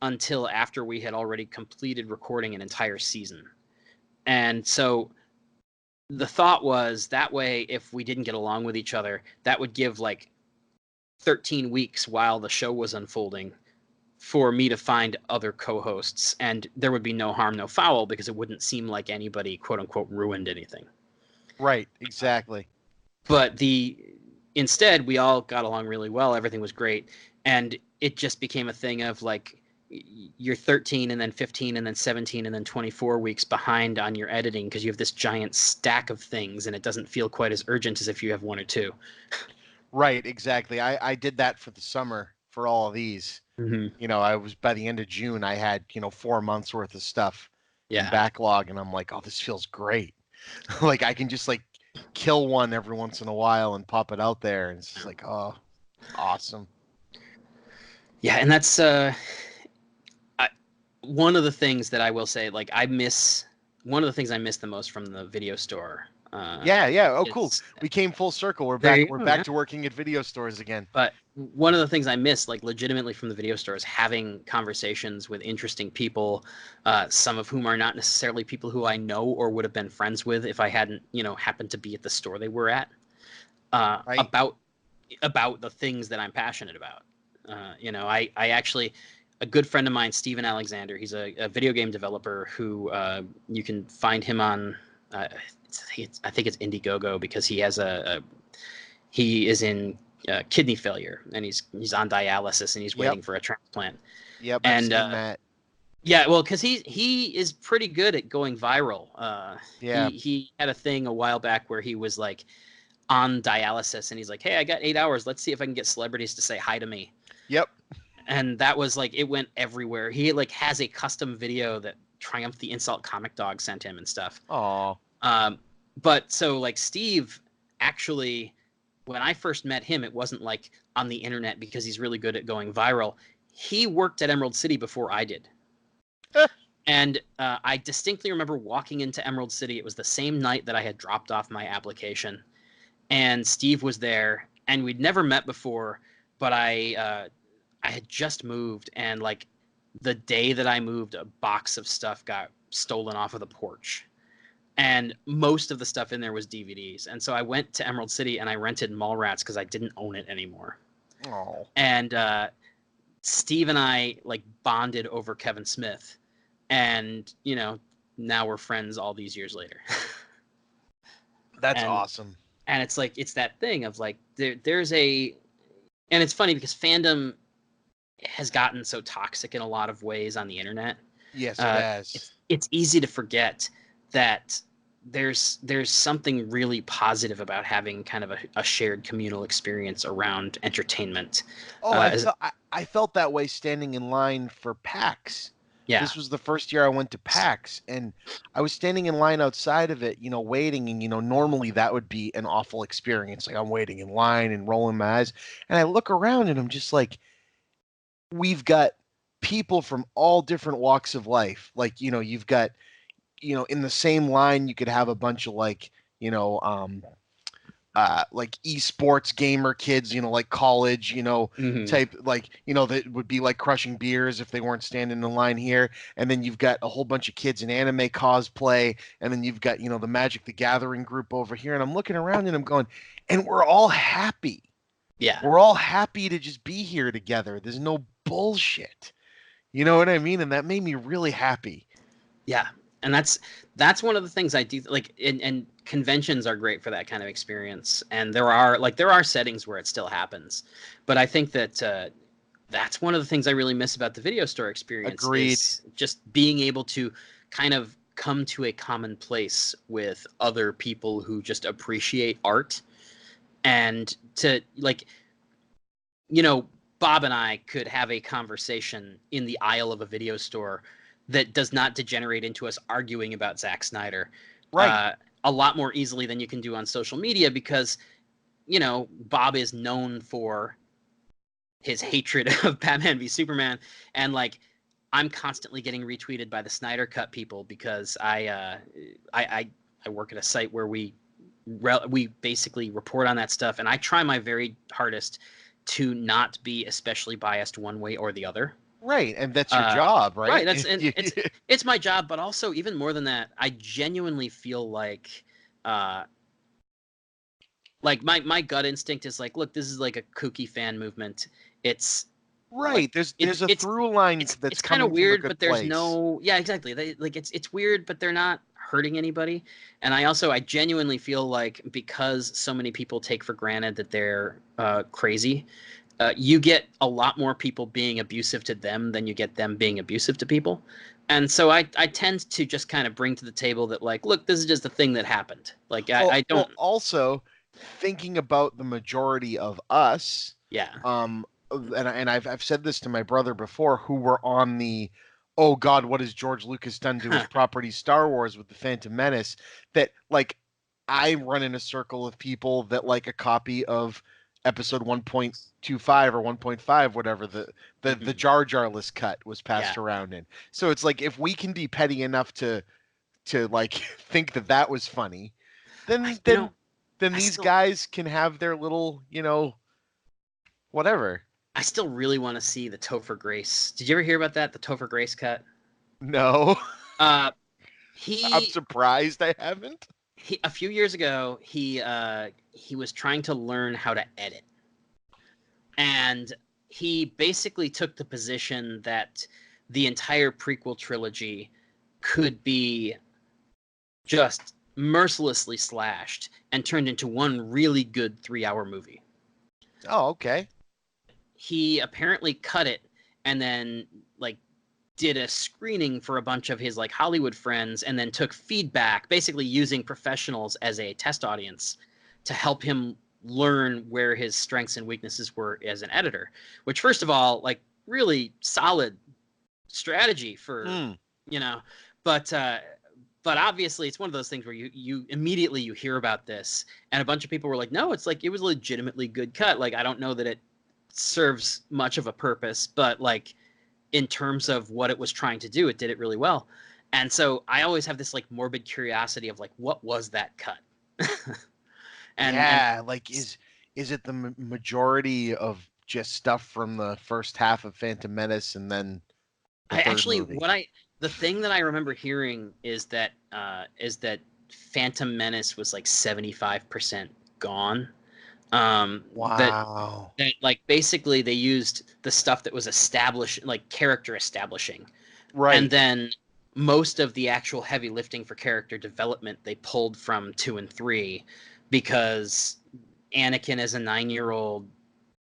[SPEAKER 3] until after we had already completed recording an entire season. And so the thought was that way, if we didn't get along with each other, that would give like 13 weeks while the show was unfolding for me to find other co-hosts, and there would be no harm, no foul, because it wouldn't seem like anybody, quote unquote, ruined anything.
[SPEAKER 2] Right, exactly.
[SPEAKER 3] But instead, we all got along really well. Everything was great. And it just became a thing of like, you're 13 and then 15 and then 17 and then 24 weeks behind on your editing because you have this giant stack of things, and it doesn't feel quite as urgent as if you have 1 or 2.
[SPEAKER 2] Right, exactly. I did that for the summer for all of these.
[SPEAKER 3] Mm-hmm.
[SPEAKER 2] You know, I was by the end of June, I had, 4 months worth of stuff in backlog, and I'm like, oh, this feels great. Like I can just like kill one every once in a while and pop it out there, and it's just like, oh, awesome. Yeah,
[SPEAKER 3] and that's one of the things that I will say, like one of the things I miss the most from the video store.
[SPEAKER 2] Yeah. Oh, cool. We came full circle. We're back. We're back to working at video stores again.
[SPEAKER 3] But one of the things I miss, like legitimately from the video store, is having conversations with interesting people, some of whom are not necessarily people who I know or would have been friends with if I hadn't, happened to be at the store they were at,
[SPEAKER 2] right.
[SPEAKER 3] about the things that I'm passionate about. I actually, a good friend of mine, Steven Alexander, he's a video game developer who you can find him on, I think it's Indiegogo, because he has he is in kidney failure, and he's on dialysis, and he's waiting for a transplant.
[SPEAKER 2] Yep.
[SPEAKER 3] And
[SPEAKER 2] that.
[SPEAKER 3] Yeah, well, because he is pretty good at going viral.
[SPEAKER 2] Yeah.
[SPEAKER 3] He had a thing a while back where he was like on dialysis, and he's like, hey, I got 8 hours. Let's see if I can get celebrities to say hi to me.
[SPEAKER 2] Yep.
[SPEAKER 3] And that was like, it went everywhere. He like has a custom video that Triumph the Insult Comic Dog sent him and stuff.
[SPEAKER 2] Oh.
[SPEAKER 3] But so like Steve, actually, when I first met him, it wasn't like on the internet because he's really good at going viral. He worked at Emerald City before I did. And I distinctly remember walking into Emerald City. It was the same night that I had dropped off my application, and Steve was there, and we'd never met before, but I had just moved, and like the day that I moved, a box of stuff got stolen off of the porch, and most of the stuff in there was DVDs. And so I went to Emerald City and I rented Mallrats because I didn't own it anymore.
[SPEAKER 2] Oh.
[SPEAKER 3] And Steve and I like bonded over Kevin Smith, and now we're friends all these years later.
[SPEAKER 2] That's awesome.
[SPEAKER 3] And it's like, it's that thing of like, there's a, and it's funny because fandom has gotten so toxic in a lot of ways on the internet.
[SPEAKER 2] Yes, it has.
[SPEAKER 3] It's easy to forget that there's something really positive about having kind of a shared communal experience around entertainment.
[SPEAKER 2] I felt that way standing in line for PAX.
[SPEAKER 3] Yeah.
[SPEAKER 2] This was the first year I went to PAX, and I was standing in line outside of it, waiting, and normally that would be an awful experience. Like, I'm waiting in line and rolling my eyes, and I look around and I'm just like, we've got people from all different walks of life. Like, you've got, in the same line, you could have a bunch of like esports gamer kids, like college, type, like, that would be like crushing beers if they weren't standing in line here. And then you've got a whole bunch of kids in anime cosplay. And then you've got, the Magic the Gathering group over here. And I'm looking around and I'm going, and we're all happy.
[SPEAKER 3] Yeah.
[SPEAKER 2] We're all happy to just be here together. There's no bullshit. You know what I mean? And that made me really happy.
[SPEAKER 3] Yeah. And that's one of the things I do like, and conventions are great for that kind of experience. And there are settings where it still happens, but I think that that's one of the things I really miss about the video store experience.
[SPEAKER 2] Agreed.
[SPEAKER 3] Is just being able to kind of come to a common place with other people who just appreciate art, and to like, Bob and I could have a conversation in the aisle of a video store that does not degenerate into us arguing about Zack Snyder.
[SPEAKER 2] Right.
[SPEAKER 3] A lot more easily than you can do on social media because, Bob is known for his hatred of Batman v Superman. And like, I'm constantly getting retweeted by the Snyder Cut people because I work at a site where we basically report on that stuff. And I try my very hardest to not be especially biased one way or the other.
[SPEAKER 2] Right, and that's your job, right?
[SPEAKER 3] Right, it's my job, but also even more than that, I genuinely feel like my gut instinct is like, look, this is like a kooky fan movement. It's
[SPEAKER 2] right. There's a through line that's
[SPEAKER 3] kind of weird, but there's
[SPEAKER 2] place.
[SPEAKER 3] no exactly. It's weird, but they're not hurting anybody. And I genuinely feel like because so many people take for granted that they're crazy. You get a lot more people being abusive to them than you get them being abusive to people. And so I tend to just kind of bring to the table that like, look, this is just a thing that happened. Like, I don't.
[SPEAKER 2] Well, also, thinking about the majority of us.
[SPEAKER 3] Yeah.
[SPEAKER 2] And I've said this to my brother before, who were on the, oh God, what has George Lucas done to his property Star Wars with the Phantom Menace? That like, I run in a circle of people that like a copy of episode 1.25 or 1.5, whatever the Jar Jarless cut was passed around in. So it's like, if we can be petty enough to like think that was funny, then these guys can have their little, whatever.
[SPEAKER 3] I still really want to see the Topher Grace. Did you ever hear about that? The Topher Grace cut?
[SPEAKER 2] No.
[SPEAKER 3] I'm
[SPEAKER 2] surprised I haven't.
[SPEAKER 3] A few years ago, he was trying to learn how to edit. And he basically took the position that the entire prequel trilogy could be just mercilessly slashed and turned into one really good 3-hour movie.
[SPEAKER 2] Oh, okay.
[SPEAKER 3] He apparently cut it and then like did a screening for a bunch of his like Hollywood friends and then took feedback, basically using professionals as a test audience to help him learn where his strengths and weaknesses were as an editor, which first of all, like really solid strategy for, but obviously it's one of those things where you immediately you hear about this and a bunch of people were like, no, it's like, it was a legitimately good cut. Like, I don't know that it serves much of a purpose, but like in terms of what it was trying to do, it did it really well. And so I always have this like morbid curiosity of like, what was that cut?
[SPEAKER 2] Like, is it the majority of just stuff from the first half of Phantom Menace and then
[SPEAKER 3] the thing that I remember hearing is that Phantom Menace was like 75% gone.
[SPEAKER 2] Wow.
[SPEAKER 3] That like basically they used the stuff that was established, like character establishing,
[SPEAKER 2] right?
[SPEAKER 3] And then most of the actual heavy lifting for character development they pulled from 2 and 3, because Anakin as a 9-year-old,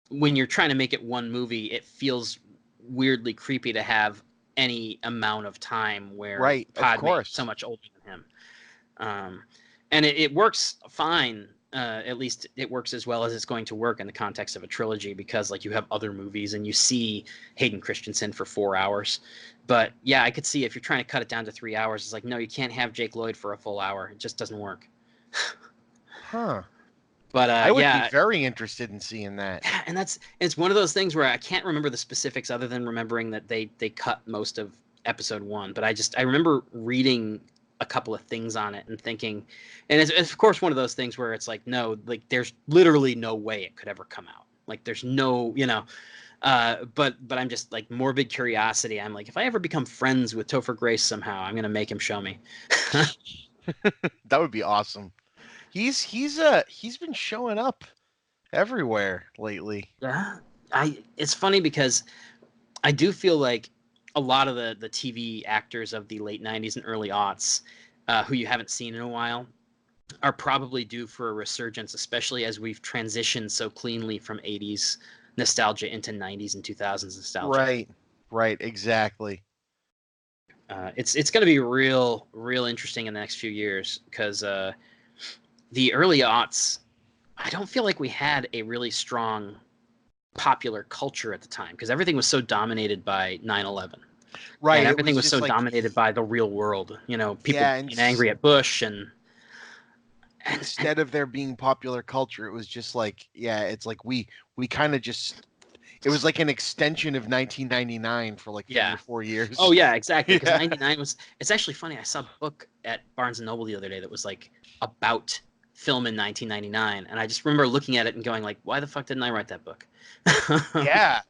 [SPEAKER 3] when you're trying to make it one movie, it feels weirdly creepy to have any amount of time where
[SPEAKER 2] Right, of
[SPEAKER 3] Padme is
[SPEAKER 2] course.
[SPEAKER 3] so much older than him. And it works fine. At least it works as well as it's going to work in the context of a trilogy, because like you have other movies and you see Hayden Christensen for 4 hours. But yeah, I could see if you're trying to cut it down to 3 hours, it's like, no, you can't have Jake Lloyd for a full hour. It just doesn't work.
[SPEAKER 2] Huh.
[SPEAKER 3] But
[SPEAKER 2] I would
[SPEAKER 3] yeah,
[SPEAKER 2] be very interested in seeing that.
[SPEAKER 3] and it's one of those things where I can't remember the specifics other than remembering that they cut most of episode 1. But I remember reading a couple of things on it and thinking, and it's of course one of those things where it's like, no, like there's literally no way it could ever come out. Like there's no, but I'm just like morbid curiosity. I'm like, if I ever become friends with Topher Grace somehow, I'm gonna make him show me.
[SPEAKER 2] That would be awesome. He's been showing up everywhere lately.
[SPEAKER 3] Yeah, it's funny because I do feel like a lot of the TV actors of the late 90s and early aughts, who you haven't seen in a while, are probably due for a resurgence, especially as we've transitioned so cleanly from 80s nostalgia into 90s and 2000s nostalgia.
[SPEAKER 2] Right, exactly.
[SPEAKER 3] It's going to be real interesting in the next few years, because the early aughts, I don't feel like we had a really strong popular culture at the time, because everything was so dominated by 9/11.
[SPEAKER 2] Right,
[SPEAKER 3] And
[SPEAKER 2] it
[SPEAKER 3] everything was
[SPEAKER 2] just
[SPEAKER 3] so
[SPEAKER 2] like,
[SPEAKER 3] dominated by the real world. People
[SPEAKER 2] Yeah,
[SPEAKER 3] being angry at Bush and
[SPEAKER 2] instead of there being popular culture, it was just like, yeah, it's like we kind of just, it was like an extension of 1999 for like 3
[SPEAKER 3] Yeah.
[SPEAKER 2] or 4 years.
[SPEAKER 3] Oh yeah, exactly. Because
[SPEAKER 2] Yeah.
[SPEAKER 3] 99 was. It's actually funny. I saw a book at Barnes and Noble the other day that was like about film in 1999, and I just remember looking at it and going like, "Why the fuck didn't I write that book?"
[SPEAKER 2] Yeah,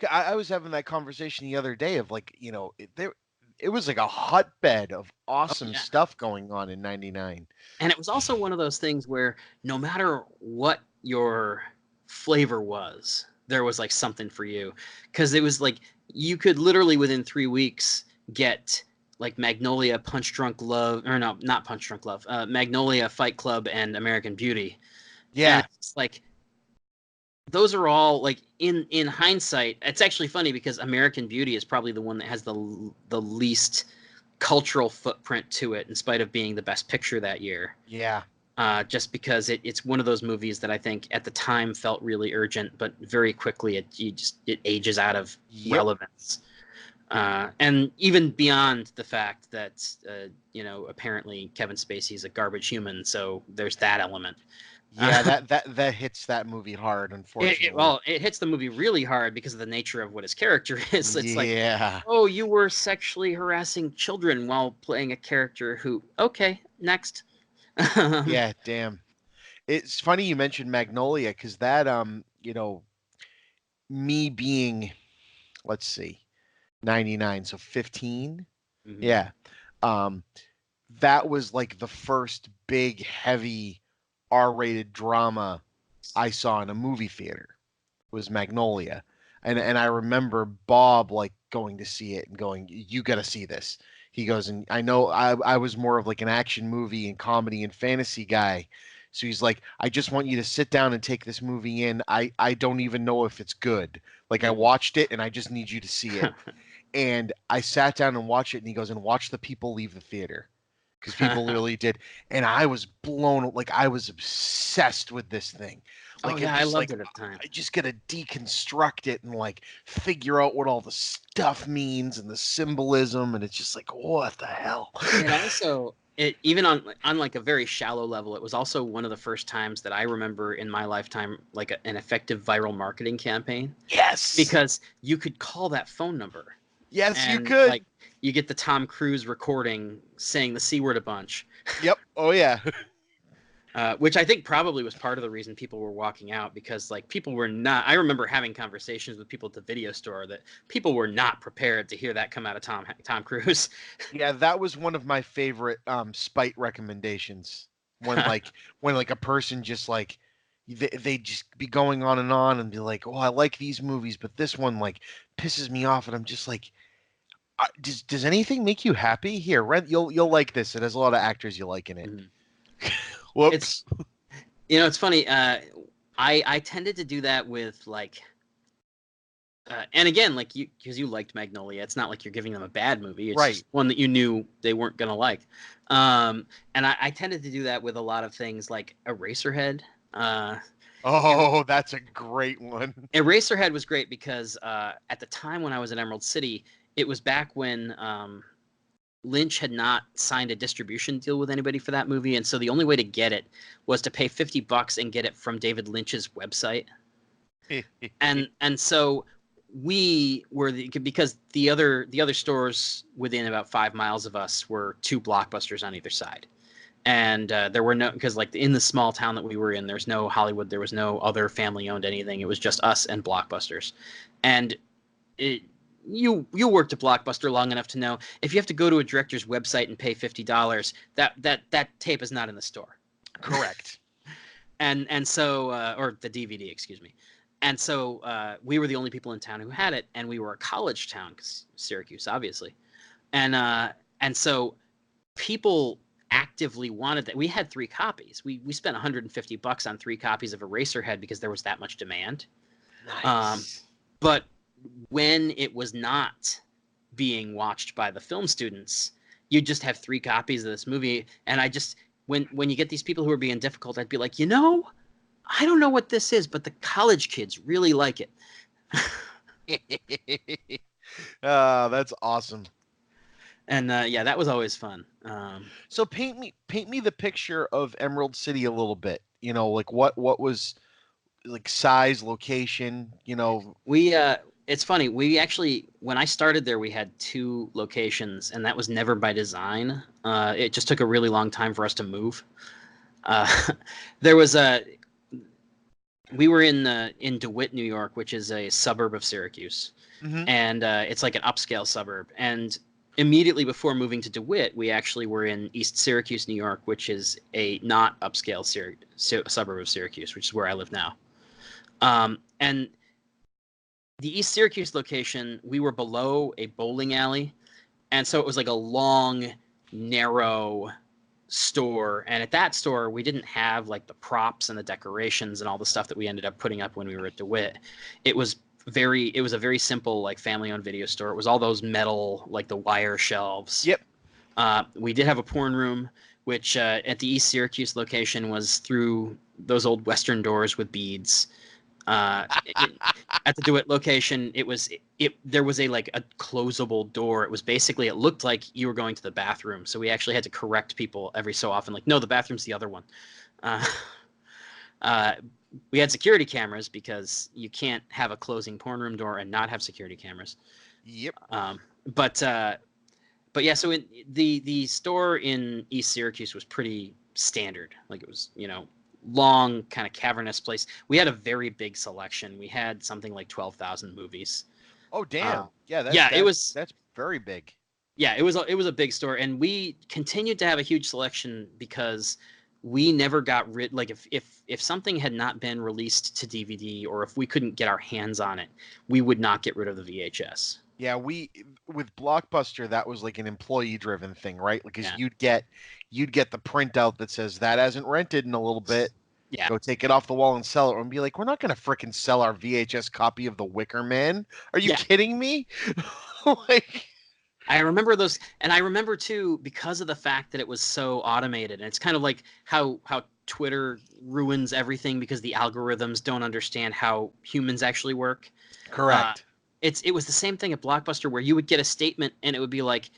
[SPEAKER 2] I was having that conversation the other day of like, it was like a hotbed of awesome
[SPEAKER 3] yeah.
[SPEAKER 2] stuff going on in 99.
[SPEAKER 3] And it was also one of those things where no matter what your flavor was, there was like something for you, because it was like you could literally within 3 weeks get like Magnolia, Punch Drunk Love, or no, not Punch Drunk Love, Magnolia, Fight Club, and American Beauty.
[SPEAKER 2] Yeah.
[SPEAKER 3] And it's like those are all like in hindsight. It's actually funny because American Beauty is probably the one that has the least cultural footprint to it, in spite of being the best picture that year.
[SPEAKER 2] Yeah.
[SPEAKER 3] Just because it's one of those movies that I think at the time felt really urgent, but very quickly it ages out of relevance. And even beyond the fact that apparently Kevin Spacey is a garbage human, so there's that element.
[SPEAKER 2] Yeah, that hits that movie hard, unfortunately.
[SPEAKER 3] It hits the movie really hard because of the nature of what his character is. It's like,
[SPEAKER 2] Yeah.
[SPEAKER 3] oh, you were sexually harassing children while playing a character who, okay, next.
[SPEAKER 2] Yeah, damn. It's funny you mentioned Magnolia, because that me being, let's see, 99, so 15.
[SPEAKER 3] Mhm.
[SPEAKER 2] Yeah. That was like the first big heavy R-rated drama I saw in a movie theater, was Magnolia. And I remember Bob like going to see it and going, "You got to see this." He goes, and I know I was more of like an action movie and comedy and fantasy guy. So he's like, "I just want you to sit down and take this movie in. I don't even know if it's good. Like I watched it and I just need you to see it." And I sat down and watched it, and he goes, "And watch the people leave the theater." Because people literally did. And I was blown, like I was obsessed with this thing. Like,
[SPEAKER 3] yeah, I loved
[SPEAKER 2] like,
[SPEAKER 3] it at the time.
[SPEAKER 2] I just gotta deconstruct it and like figure out what all the stuff means and the symbolism, and it's just like, what the hell?
[SPEAKER 3] It also, even on like a very shallow level, it was also one of the first times that I remember in my lifetime like an effective viral marketing campaign.
[SPEAKER 2] Yes.
[SPEAKER 3] Because you could call that phone number.
[SPEAKER 2] Yes, you
[SPEAKER 3] And,
[SPEAKER 2] could.
[SPEAKER 3] like, you get the Tom Cruise recording saying the C word a bunch.
[SPEAKER 2] Yep. Oh yeah.
[SPEAKER 3] Which I think probably was part of the reason people were walking out, because like people were not. I remember having conversations with people at the video store that people were not prepared to hear that come out of Tom Cruise.
[SPEAKER 2] Yeah, that was one of my favorite spite recommendations. When like a person just like they just be going on and be like, "Oh, I like these movies, but this one like pisses me off," and I'm just like, Does anything make you happy? Here, rent. You'll like this. It has a lot of actors you like in it.
[SPEAKER 3] Mhm.
[SPEAKER 2] Whoops.
[SPEAKER 3] It's funny. I tended to do that with like, and again, like because you liked Magnolia, it's not like you're giving them a bad movie. It's
[SPEAKER 2] Right.
[SPEAKER 3] just one that you knew they weren't gonna like. And I tended to do that with a lot of things like Eraserhead.
[SPEAKER 2] Oh, that's a great one.
[SPEAKER 3] Eraserhead was great because at the time when I was at Emerald City, it was back when Lynch had not signed a distribution deal with anybody for that movie, and so the only way to get it was to pay $50 and get it from David Lynch's website. and so we were because the other stores within about 5 miles of us were 2 Blockbusters on either side. And there were no, because like in the small town that we were in, there's no Hollywood, there was no other family owned anything. It was just us and Blockbusters. And you worked at Blockbuster long enough to know if you have to go to a director's website and pay $50, that tape is not in the store.
[SPEAKER 2] Correct.
[SPEAKER 3] and so or the DVD, excuse me. And so we were the only people in town who had it, and we were a college town, because Syracuse, obviously. And so people actively wanted that. We had 3 copies. We spent $150 on 3 copies of Eraserhead because there was that much demand.
[SPEAKER 2] Nice.
[SPEAKER 3] But when it was not being watched by the film students, you just have 3 copies of this movie. And I just, when you get these people who are being difficult, I'd be like, I don't know what this is, but the college kids really like it.
[SPEAKER 2] That's awesome.
[SPEAKER 3] And yeah, that was always fun.
[SPEAKER 2] So paint me the picture of Emerald City a little bit. Like what was like size, location.
[SPEAKER 3] It's funny. We actually, when I started there, we had 2 locations, and that was never by design. It just took a really long time for us to move. We were in DeWitt, New York, which is a suburb of Syracuse, and it's like an upscale suburb. And immediately before moving to DeWitt, we actually were in East Syracuse, New York, which is a not upscale suburb of Syracuse, which is where I live now. And the East Syracuse location, we were below a bowling alley, and so it was like a long, narrow store. And at that store, we didn't have like the props and the decorations and all the stuff that we ended up putting up when we were at DeWitt. It was a very simple, like, family-owned video store. It was all those metal, like the wire shelves.
[SPEAKER 2] Yep.
[SPEAKER 3] We did have a porn room, which at the East Syracuse location was through those old Western doors with beads. At the DeWitt location, there was a closable door. It looked like you were going to the bathroom. So we actually had to correct people every so often, like, no, the bathroom's the other one. We had security cameras because you can't have a closing porn room door and not have security cameras.
[SPEAKER 2] Yep.
[SPEAKER 3] But yeah, so the store in East Syracuse was pretty standard. Like, it was, long, kind of cavernous place. We had a very big selection. We had something like 12,000 movies.
[SPEAKER 2] Oh, damn. That's very big.
[SPEAKER 3] Yeah, it was a big store, and we continued to have a huge selection because we never got rid, like, if something had not been released to DVD, or if we couldn't get our hands on it, we would not get rid of the VHS.
[SPEAKER 2] Yeah, with Blockbuster, that was like an employee driven thing, right? Because you'd get the printout that says that hasn't rented in a little bit.
[SPEAKER 3] Yeah.
[SPEAKER 2] Go take it off the wall and sell it, and be like, we're not gonna frickin' sell our VHS copy of The Wicker Man. Are you kidding me? Like,
[SPEAKER 3] I remember those, and I remember too, because of the fact that it was so automated, and it's kind of like how Twitter ruins everything because the algorithms don't understand how humans actually work.
[SPEAKER 2] Correct.
[SPEAKER 3] It was the same thing at Blockbuster, where you would get a statement and it would be like,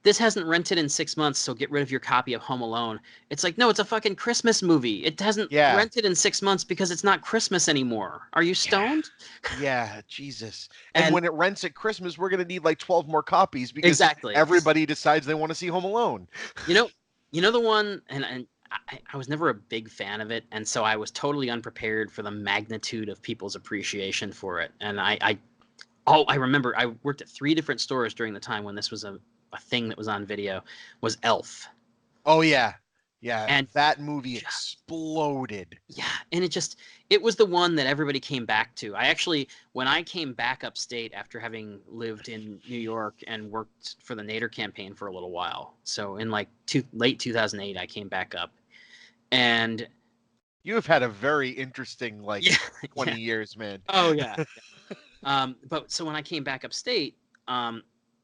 [SPEAKER 3] this hasn't rented in 6 months, so get rid of your copy of Home Alone. It's like, no, it's a fucking Christmas movie. It hasn't rented in 6 months because it's not Christmas anymore. Are you stoned?
[SPEAKER 2] Yeah, Jesus. And when it rents at Christmas, we're going to need like 12 more copies because everybody decides they want to see Home Alone.
[SPEAKER 3] You know the one, and I was never a big fan of it, and so I was totally unprepared for the magnitude of people's appreciation for it. And I remember I worked at 3 different stores during the time when this was a thing that was on video, was Elf.
[SPEAKER 2] Oh, yeah. Yeah,
[SPEAKER 3] And
[SPEAKER 2] that movie exploded.
[SPEAKER 3] Yeah, and it was the one that everybody came back to. When I came back upstate after having lived in New York and worked for the Nader campaign for a little while, so in like late 2008, I came back up, and
[SPEAKER 2] You have had a very interesting 20
[SPEAKER 3] yeah.
[SPEAKER 2] years, man.
[SPEAKER 3] Oh yeah. But so when I came back upstate,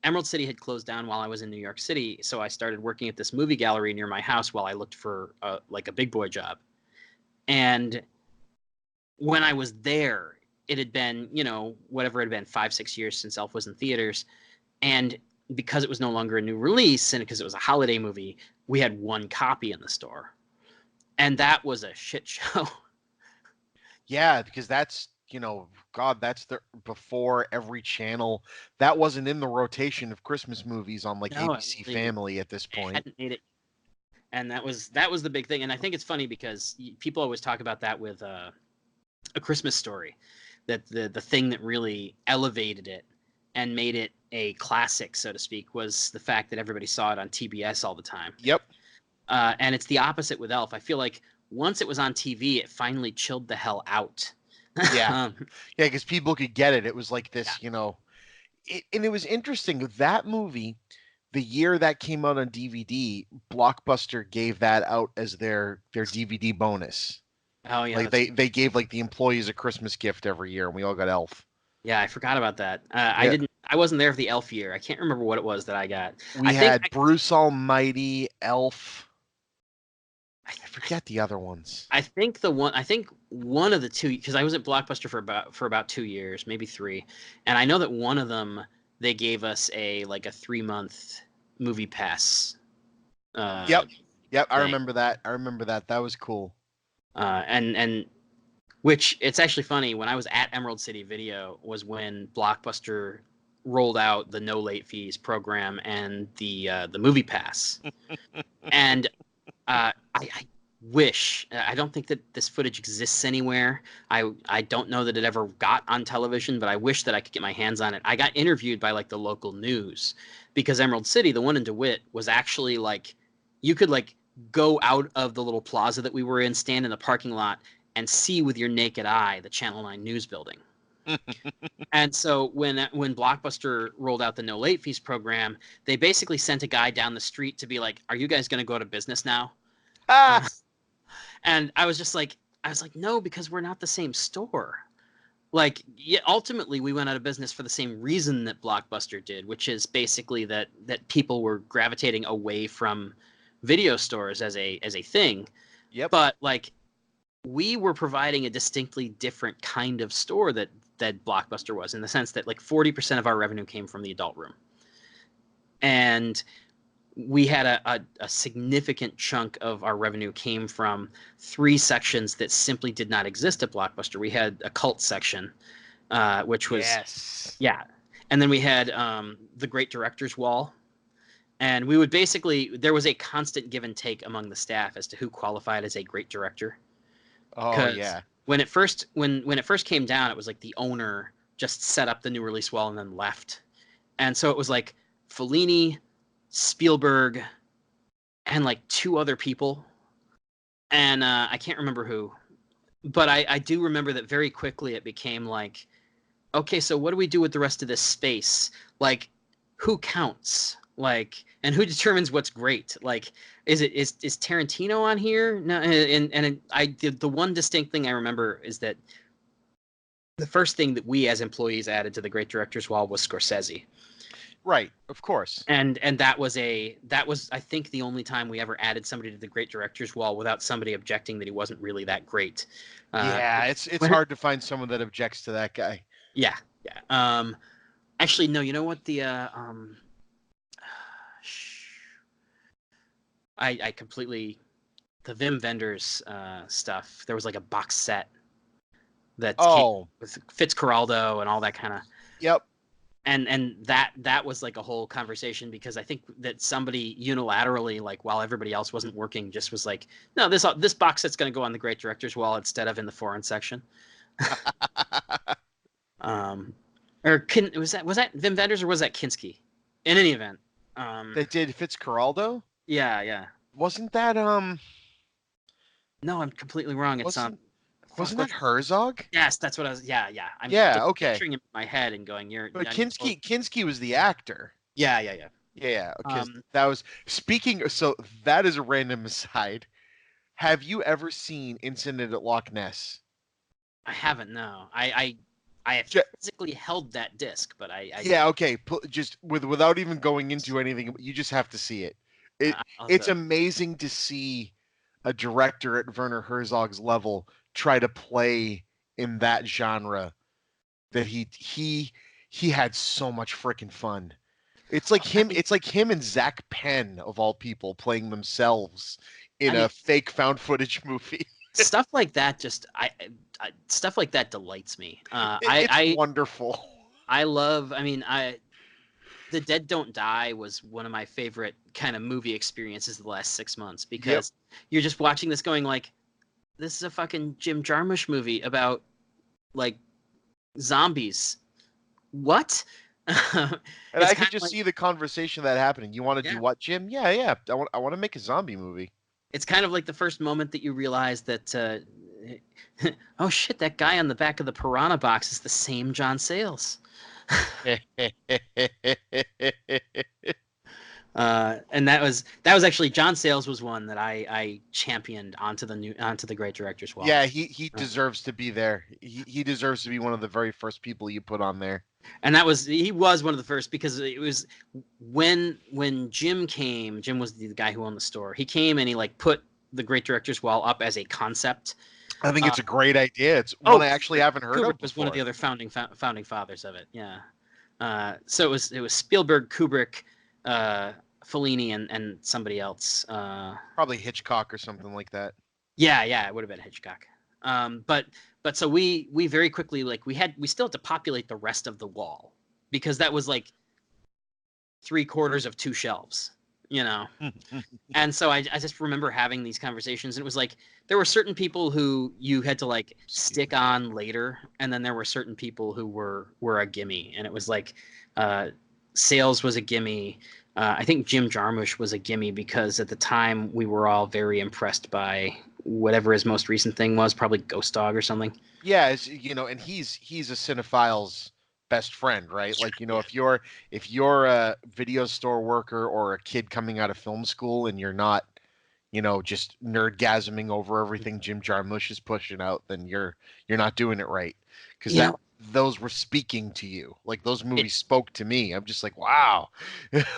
[SPEAKER 3] Emerald City had closed down while I was in New York City, so I started working at this movie gallery near my house while I looked for a big boy job. And when I was there, it had been, whatever it had been, 5-6 years since Elf was in theaters. And because it was no longer a new release and because it was a holiday movie, we had one copy in the store. And that was a shit show.
[SPEAKER 2] Yeah, because that's, that's before every channel. That wasn't in the rotation of Christmas movies on ABC Family at this point.
[SPEAKER 3] Hadn't made it. And that was the big thing. And I think it's funny because people always talk about that with A Christmas Story, that the thing that really elevated it and made it a classic, so to speak, was the fact that everybody saw it on TBS all the time.
[SPEAKER 2] Yep.
[SPEAKER 3] And it's the opposite with Elf. I feel like once it was on TV, it finally chilled the hell out.
[SPEAKER 2] Yeah. Yeah, because people could get it. It was like this, and it was interesting. That movie, the year that came out on DVD, Blockbuster gave that out as their DVD bonus.
[SPEAKER 3] Oh yeah,
[SPEAKER 2] like they gave the employees a Christmas gift every year, and we all got Elf.
[SPEAKER 3] Yeah, I forgot about that. I wasn't there for the Elf year. I can't remember what it was that I got.
[SPEAKER 2] We had Bruce Almighty, Elf. I forget the other ones.
[SPEAKER 3] I think one of the two, because I was at Blockbuster for about 2 years, maybe 3, and I know that one of them they gave us a 3-month movie pass.
[SPEAKER 2] Yep. I remember that. That was cool.
[SPEAKER 3] And which it's actually funny, when I was at Emerald City Video was when Blockbuster rolled out the no late fees program and the movie pass. And I wish, I don't think that this footage exists anywhere. I don't know that it ever got on television, but I wish that I could get my hands on it. I got interviewed by the local news because Emerald City, the one in DeWitt, was actually you could go out of the little plaza that we were in, stand in the parking lot, and see with your naked eye the Channel 9 news building. And so when Blockbuster rolled out the no late fees program, they basically sent a guy down the street to be like, "Are you guys going to go to business now?" And I was like, no, because we're not the same store. Ultimately we went out of business for the same reason that Blockbuster did, which is basically that people were gravitating away from video stores as a thing.
[SPEAKER 2] Yep.
[SPEAKER 3] But we were providing a distinctly different kind of store that Blockbuster was, in the sense that 40% of our revenue came from the adult room. And we had a significant chunk of our revenue came from 3 sections that simply did not exist at Blockbuster. We had a cult section, which was...
[SPEAKER 2] Yes.
[SPEAKER 3] Yeah. And then we had the Great Directors Wall. And we would there was a constant give and take among the staff as to who qualified as a great director.
[SPEAKER 2] Oh yeah.
[SPEAKER 3] When it first came down, it was the owner just set up the new release wall and then left. And so it was Fellini, Spielberg, and 2 other people. And I can't remember who. But I do remember that very quickly it became okay, so what do we do with the rest of this space? Who counts? And who determines what's great? Is Tarantino on here? No, and I did, the one distinct thing I remember is that the first thing that we as employees added to the Great Directors Wall was Scorsese.
[SPEAKER 2] Right, of course.
[SPEAKER 3] And that was I think the only time we ever added somebody to the Great Directors Wall without somebody objecting that he wasn't really that great.
[SPEAKER 2] Yeah, it's hard to find someone that objects to that guy.
[SPEAKER 3] Yeah. Actually, no. You know what I completely, the Vim Vendors stuff. There was a box set that came with Fitzcarraldo and all that kind of.
[SPEAKER 2] Yep.
[SPEAKER 3] And that was a whole conversation, because I think that somebody unilaterally, while everybody else wasn't working, just was no, this box set's going to go on the Great Directors Wall instead of in the foreign section. Was that Vim Vendors or was that Kinski? In any event,
[SPEAKER 2] that did Fitzcarraldo?
[SPEAKER 3] Yeah.
[SPEAKER 2] Wasn't that
[SPEAKER 3] No, I'm completely wrong. It's
[SPEAKER 2] wasn't
[SPEAKER 3] fuck.
[SPEAKER 2] wasn't that Herzog?
[SPEAKER 3] Yes, that's what I was. Yeah, yeah. I'm
[SPEAKER 2] Yeah,
[SPEAKER 3] just
[SPEAKER 2] okay.
[SPEAKER 3] picturing him in my head and going, "You're."
[SPEAKER 2] But
[SPEAKER 3] I'm totally,
[SPEAKER 2] Kinski was the actor.
[SPEAKER 3] yeah, yeah, yeah.
[SPEAKER 2] Yeah, because
[SPEAKER 3] Um,
[SPEAKER 2] that was speaking. So that is a random aside. Have you ever seen Incident at Loch Ness?
[SPEAKER 3] I haven't. No, I have
[SPEAKER 2] Ju-
[SPEAKER 3] physically held that disc, but I
[SPEAKER 2] Yeah, okay. Just without even going into anything, you just have to see it. It
[SPEAKER 3] I'll have
[SPEAKER 2] it's
[SPEAKER 3] to.
[SPEAKER 2] amazing to see a director at Werner Herzog's level try to play in that genre that he had so much freaking fun. It's like
[SPEAKER 3] I
[SPEAKER 2] him.
[SPEAKER 3] mean,
[SPEAKER 2] It's like him and Zach Penn of all people playing themselves
[SPEAKER 3] I
[SPEAKER 2] in
[SPEAKER 3] mean,
[SPEAKER 2] a fake found footage movie.
[SPEAKER 3] stuff like that just stuff like that delights me.
[SPEAKER 2] It's wonderful.
[SPEAKER 3] I love. I mean, The Dead Don't Die was one of my favorite kind of movie experiences of the last 6 months
[SPEAKER 2] Yep.
[SPEAKER 3] because you're just watching this going like, this is a fucking Jim Jarmusch movie about like zombies. What?
[SPEAKER 2] And
[SPEAKER 3] It's
[SPEAKER 2] I
[SPEAKER 3] kind
[SPEAKER 2] could
[SPEAKER 3] of
[SPEAKER 2] just
[SPEAKER 3] like,
[SPEAKER 2] see the conversation that happening. You want to do
[SPEAKER 3] yeah,
[SPEAKER 2] what, Jim? Yeah, yeah. I want to make a zombie movie.
[SPEAKER 3] it's kind of like the first moment that you realize that, oh shit, that guy on the back of the Piranha box is the same John Sayles. And that was actually John Sayles was one that I championed onto the great director's wall.
[SPEAKER 2] Yeah, he
[SPEAKER 3] Uh,
[SPEAKER 2] deserves to be there. He deserves to be one of the very first people you put on there.
[SPEAKER 3] and he was one of the first because it was when Jim came. Jim was the guy who owned the store. He came and he like put the great director's wall up as a concept.
[SPEAKER 2] I think
[SPEAKER 3] Uh,
[SPEAKER 2] it's a great idea. It's one
[SPEAKER 3] oh,
[SPEAKER 2] I actually haven't heard
[SPEAKER 3] Kubrick
[SPEAKER 2] of
[SPEAKER 3] was one of the
[SPEAKER 2] before.
[SPEAKER 3] other founding fathers of it. Yeah. So it was Spielberg, Kubrick, Fellini, and somebody else.
[SPEAKER 2] Probably Hitchcock or something like that.
[SPEAKER 3] Yeah, it would have been Hitchcock. But so we very quickly like we still had to populate the rest of the wall because that was like 3/4 of 2 shelves, you know. And so I just remember having these conversations, and it was like there were certain people who you had to like stick on later, and then there were certain people who were a gimme, and it was like Sales was a gimme. I think Jim Jarmusch was a gimme because at the time we were all very impressed by whatever his most recent thing was, probably Ghost Dog or something.
[SPEAKER 2] Yeah, and he's a cinephile's best friend, right? Like,
[SPEAKER 3] Yeah.
[SPEAKER 2] if you're a video store worker or a kid coming out of film school and you're not, just nerdgasming over everything Jim Jarmusch is pushing out, then you're not doing it right. Because
[SPEAKER 3] You know,
[SPEAKER 2] those were speaking to you. Like those
[SPEAKER 3] it,
[SPEAKER 2] movies spoke to me. I'm just like, wow.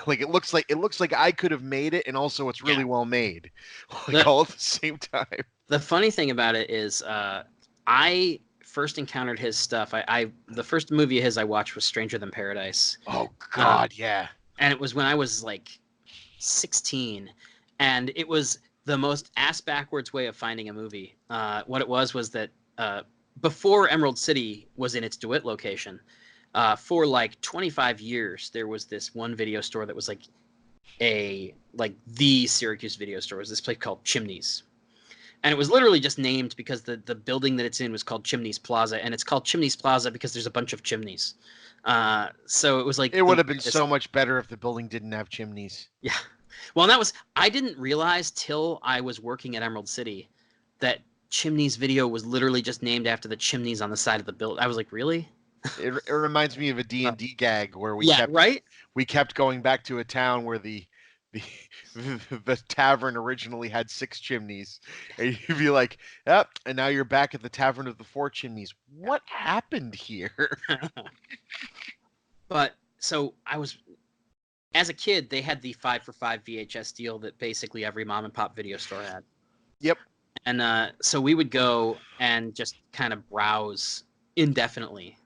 [SPEAKER 2] Like it looks like I could have made it, and also it's
[SPEAKER 3] yeah.
[SPEAKER 2] really well made. Like
[SPEAKER 3] The
[SPEAKER 2] all at the same time.
[SPEAKER 3] the funny thing about it is I first encountered his stuff. The first movie of his I watched was Stranger Than Paradise.
[SPEAKER 2] Oh
[SPEAKER 3] Um,
[SPEAKER 2] God, yeah.
[SPEAKER 3] and it was when I was like 16, and it was the most ass backwards way of finding a movie. What it was that before Emerald City was in its DeWitt location, for like 25 years there was this one video store that was like the Syracuse video store. It was this place called Chimneys. And it was literally just named because the building that it's in was called Chimneys Plaza, and it's called Chimneys Plaza because there's a bunch of chimneys. So it was like
[SPEAKER 2] It
[SPEAKER 3] the
[SPEAKER 2] would have been
[SPEAKER 3] weirdest.
[SPEAKER 2] so much better if the building didn't have chimneys.
[SPEAKER 3] Yeah. Well, and that was I didn't realize till I was working at Emerald City that Chimneys Video was literally just named after the chimneys on the side of the building. I was like, really?
[SPEAKER 2] It reminds me of a D&D gag where we
[SPEAKER 3] Yeah,
[SPEAKER 2] kept
[SPEAKER 3] right?
[SPEAKER 2] we kept going back to a town where the the tavern originally had 6 chimneys, and you'd be like, "Yep," and now you're back at the tavern of the 4 chimneys. What happened here?
[SPEAKER 3] But so I was as a kid, they had the 5 for 5 VHS deal that basically every mom and pop video store had.
[SPEAKER 2] Yep.
[SPEAKER 3] And so we would go and just kind of browse indefinitely.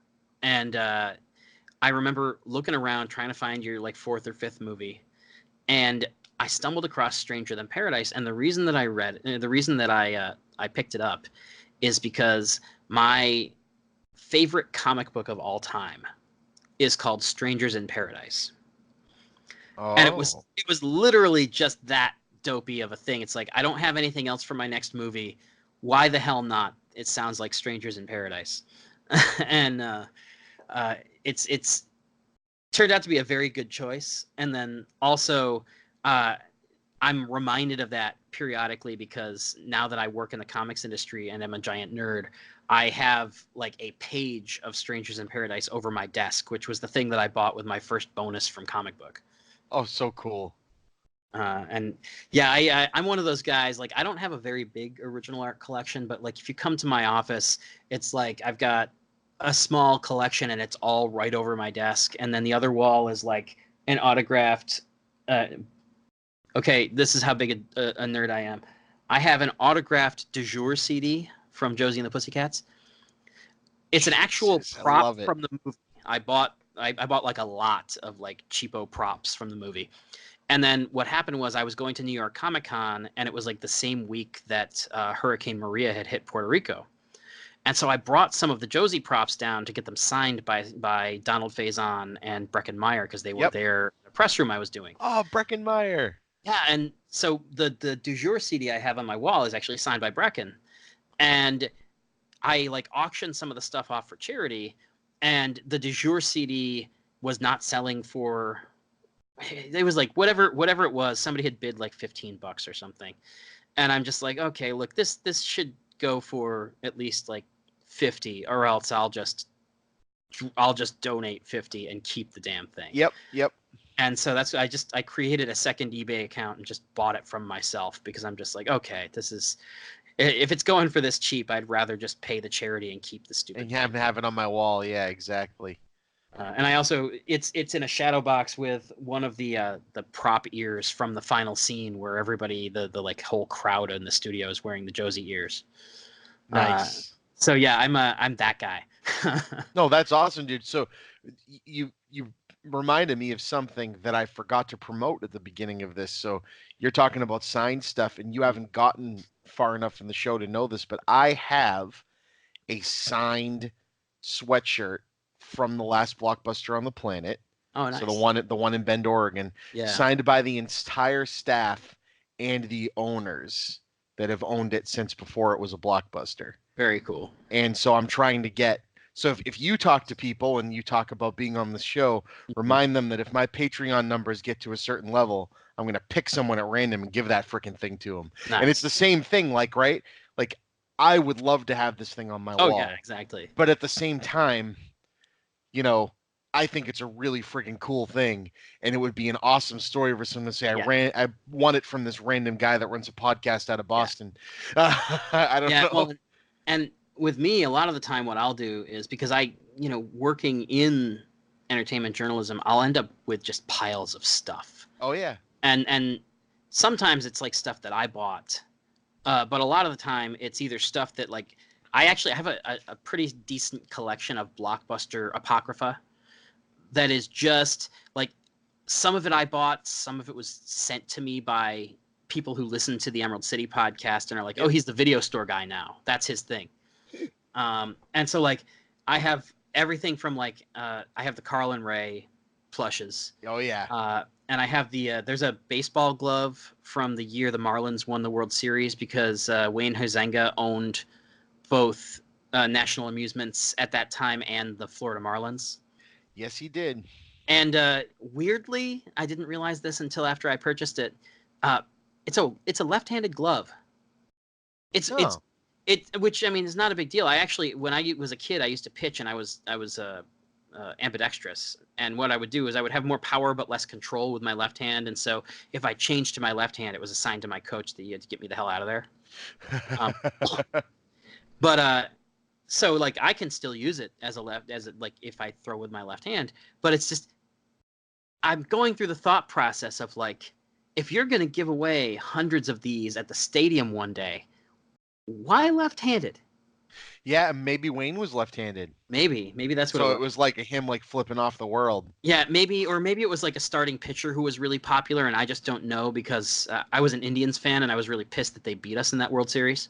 [SPEAKER 3] And I remember looking around trying to find your like fourth or fifth movie, and I stumbled across Stranger Than Paradise. And the reason that I picked it up is because my favorite comic book of all time is called Strangers in Paradise. And it was
[SPEAKER 2] Oh.
[SPEAKER 3] it was literally just that dopey of a thing. It's like I don't have anything else for my next movie. Why the hell not? It sounds like Strangers in Paradise, and it's turned out to be a very good choice. And then also, I I'm reminded of that periodically because now that I work in the comics industry and I'm a giant nerd, I have like a page of Strangers in Paradise over my desk, which was the thing that I bought with my first bonus from comic book.
[SPEAKER 2] Oh, so cool.
[SPEAKER 3] And yeah, I'm one of those guys. Like, I don't have a very big original art collection, but like if you come to my office, it's like I've got a small collection and it's all right over my desk, and then the other wall is like an autographed. Okay, this is how big a nerd I am. I have an autographed Du Jour CD from Josie and the Pussycats. It's an actual
[SPEAKER 2] Jesus, I
[SPEAKER 3] prop
[SPEAKER 2] love it.
[SPEAKER 3] from the movie. I bought like a lot of like cheapo props from the movie. And then what happened was I was going to New York Comic Con, and it was like the same week that Hurricane Maria had hit Puerto Rico. And so I brought some of the Josie props down to get them signed by Donald Faison and Breckin Meyer because they were there in the press room I was doing.
[SPEAKER 2] Oh, Breckin Meyer.
[SPEAKER 3] Yeah, and so the Du Jour CD I have on my wall is actually signed by Breckin. And I like auctioned some of the stuff off for charity, and the Du Jour CD was not selling for... It was like whatever it was, somebody had bid like $15 or something. And I'm just like, okay, look, this should go for at least like 50, or else I'll just donate 50 and keep the damn thing.
[SPEAKER 2] Yep.
[SPEAKER 3] And so I created a second eBay account and just bought it from myself because I'm just like, okay, this is, if it's going for this cheap, I'd rather just pay the charity and keep the stupid
[SPEAKER 2] And have it on my wall. Yeah, exactly.
[SPEAKER 3] And I also, it's in a shadow box with one of the prop ears from the final scene where everybody, the like whole crowd in the studio is wearing the Josie ears.
[SPEAKER 2] Nice.
[SPEAKER 3] So yeah, I'm that guy.
[SPEAKER 2] No, that's awesome, dude. So you reminded me of something that I forgot to promote at the beginning of this. So you're talking about signed stuff, and you haven't gotten far enough in the show to know this, but I have a signed sweatshirt from the last Blockbuster on the planet.
[SPEAKER 3] Oh, nice.
[SPEAKER 2] So the one in Bend, Oregon, signed by the entire staff and the owners that have owned it since before it was a Blockbuster.
[SPEAKER 3] Very cool.
[SPEAKER 2] And so I'm trying to get... So if you talk to people and you talk about being on the show, remind them that if my Patreon numbers get to a certain level, I'm going to pick someone at random and give that freaking thing to them.
[SPEAKER 3] Nice.
[SPEAKER 2] And it's the same thing, like, right? Like, I would love to have this thing on my wall.
[SPEAKER 3] Oh, yeah, exactly.
[SPEAKER 2] But at the same time, you know, I think it's a really freaking cool thing, and it would be an awesome story for someone to say, I won it from this random guy that runs a podcast out of Boston. I don't know.
[SPEAKER 3] Well, and with me, a lot of the time what I'll do is, because working in entertainment journalism, I'll end up with just piles of stuff.
[SPEAKER 2] Oh, yeah.
[SPEAKER 3] And sometimes it's like stuff that I bought, but a lot of the time it's either stuff that like, I have a pretty decent collection of Blockbuster Apocrypha that is just like, some of it I bought, some of it was sent to me by people who listen to the Emerald City podcast and are like, oh, he's the video store guy now. That's his thing. And so like, I have everything from like, I have the Carl and Ray plushes.
[SPEAKER 2] Oh, yeah.
[SPEAKER 3] And I have there's a baseball glove from the year the Marlins won the World Series because Wayne Huizenga owned both National Amusements at that time and the Florida Marlins.
[SPEAKER 2] Yes, he did.
[SPEAKER 3] And weirdly, I didn't realize this until after I purchased it. It's a left-handed glove. Which I mean is not a big deal. I actually, when I was a kid, I used to pitch, and I was ambidextrous. And what I would do is I would have more power but less control with my left hand. And so if I changed to my left hand, it was a sign to my coach that you had to get me the hell out of there. But so like I can still use it like if I throw with my left hand, but it's just, I'm going through the thought process of like, if you're going to give away hundreds of these at the stadium one day, why left-handed?
[SPEAKER 2] Yeah, maybe Wayne was left-handed.
[SPEAKER 3] Maybe that's what.
[SPEAKER 2] So it was like him like flipping off the world.
[SPEAKER 3] Yeah, maybe it was like a starting pitcher who was really popular, and I just don't know because I was an Indians fan and I was really pissed that they beat us in that World Series.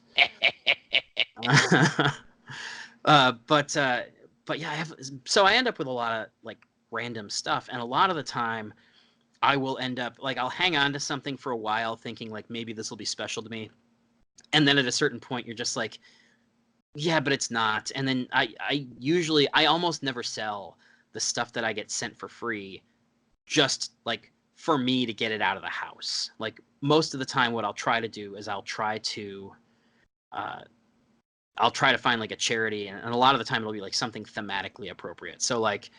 [SPEAKER 3] But yeah, I end up with a lot of like random stuff, and a lot of the time I will end up like, I'll hang on to something for a while thinking like maybe this will be special to me, and then at a certain point you're just like, yeah, but it's not. And then I almost never sell the stuff that I get sent for free, just like for me to get it out of the house. Like most of the time, what I'll try to do is I'll try to find like a charity, and a lot of the time it'll be like something thematically appropriate. So like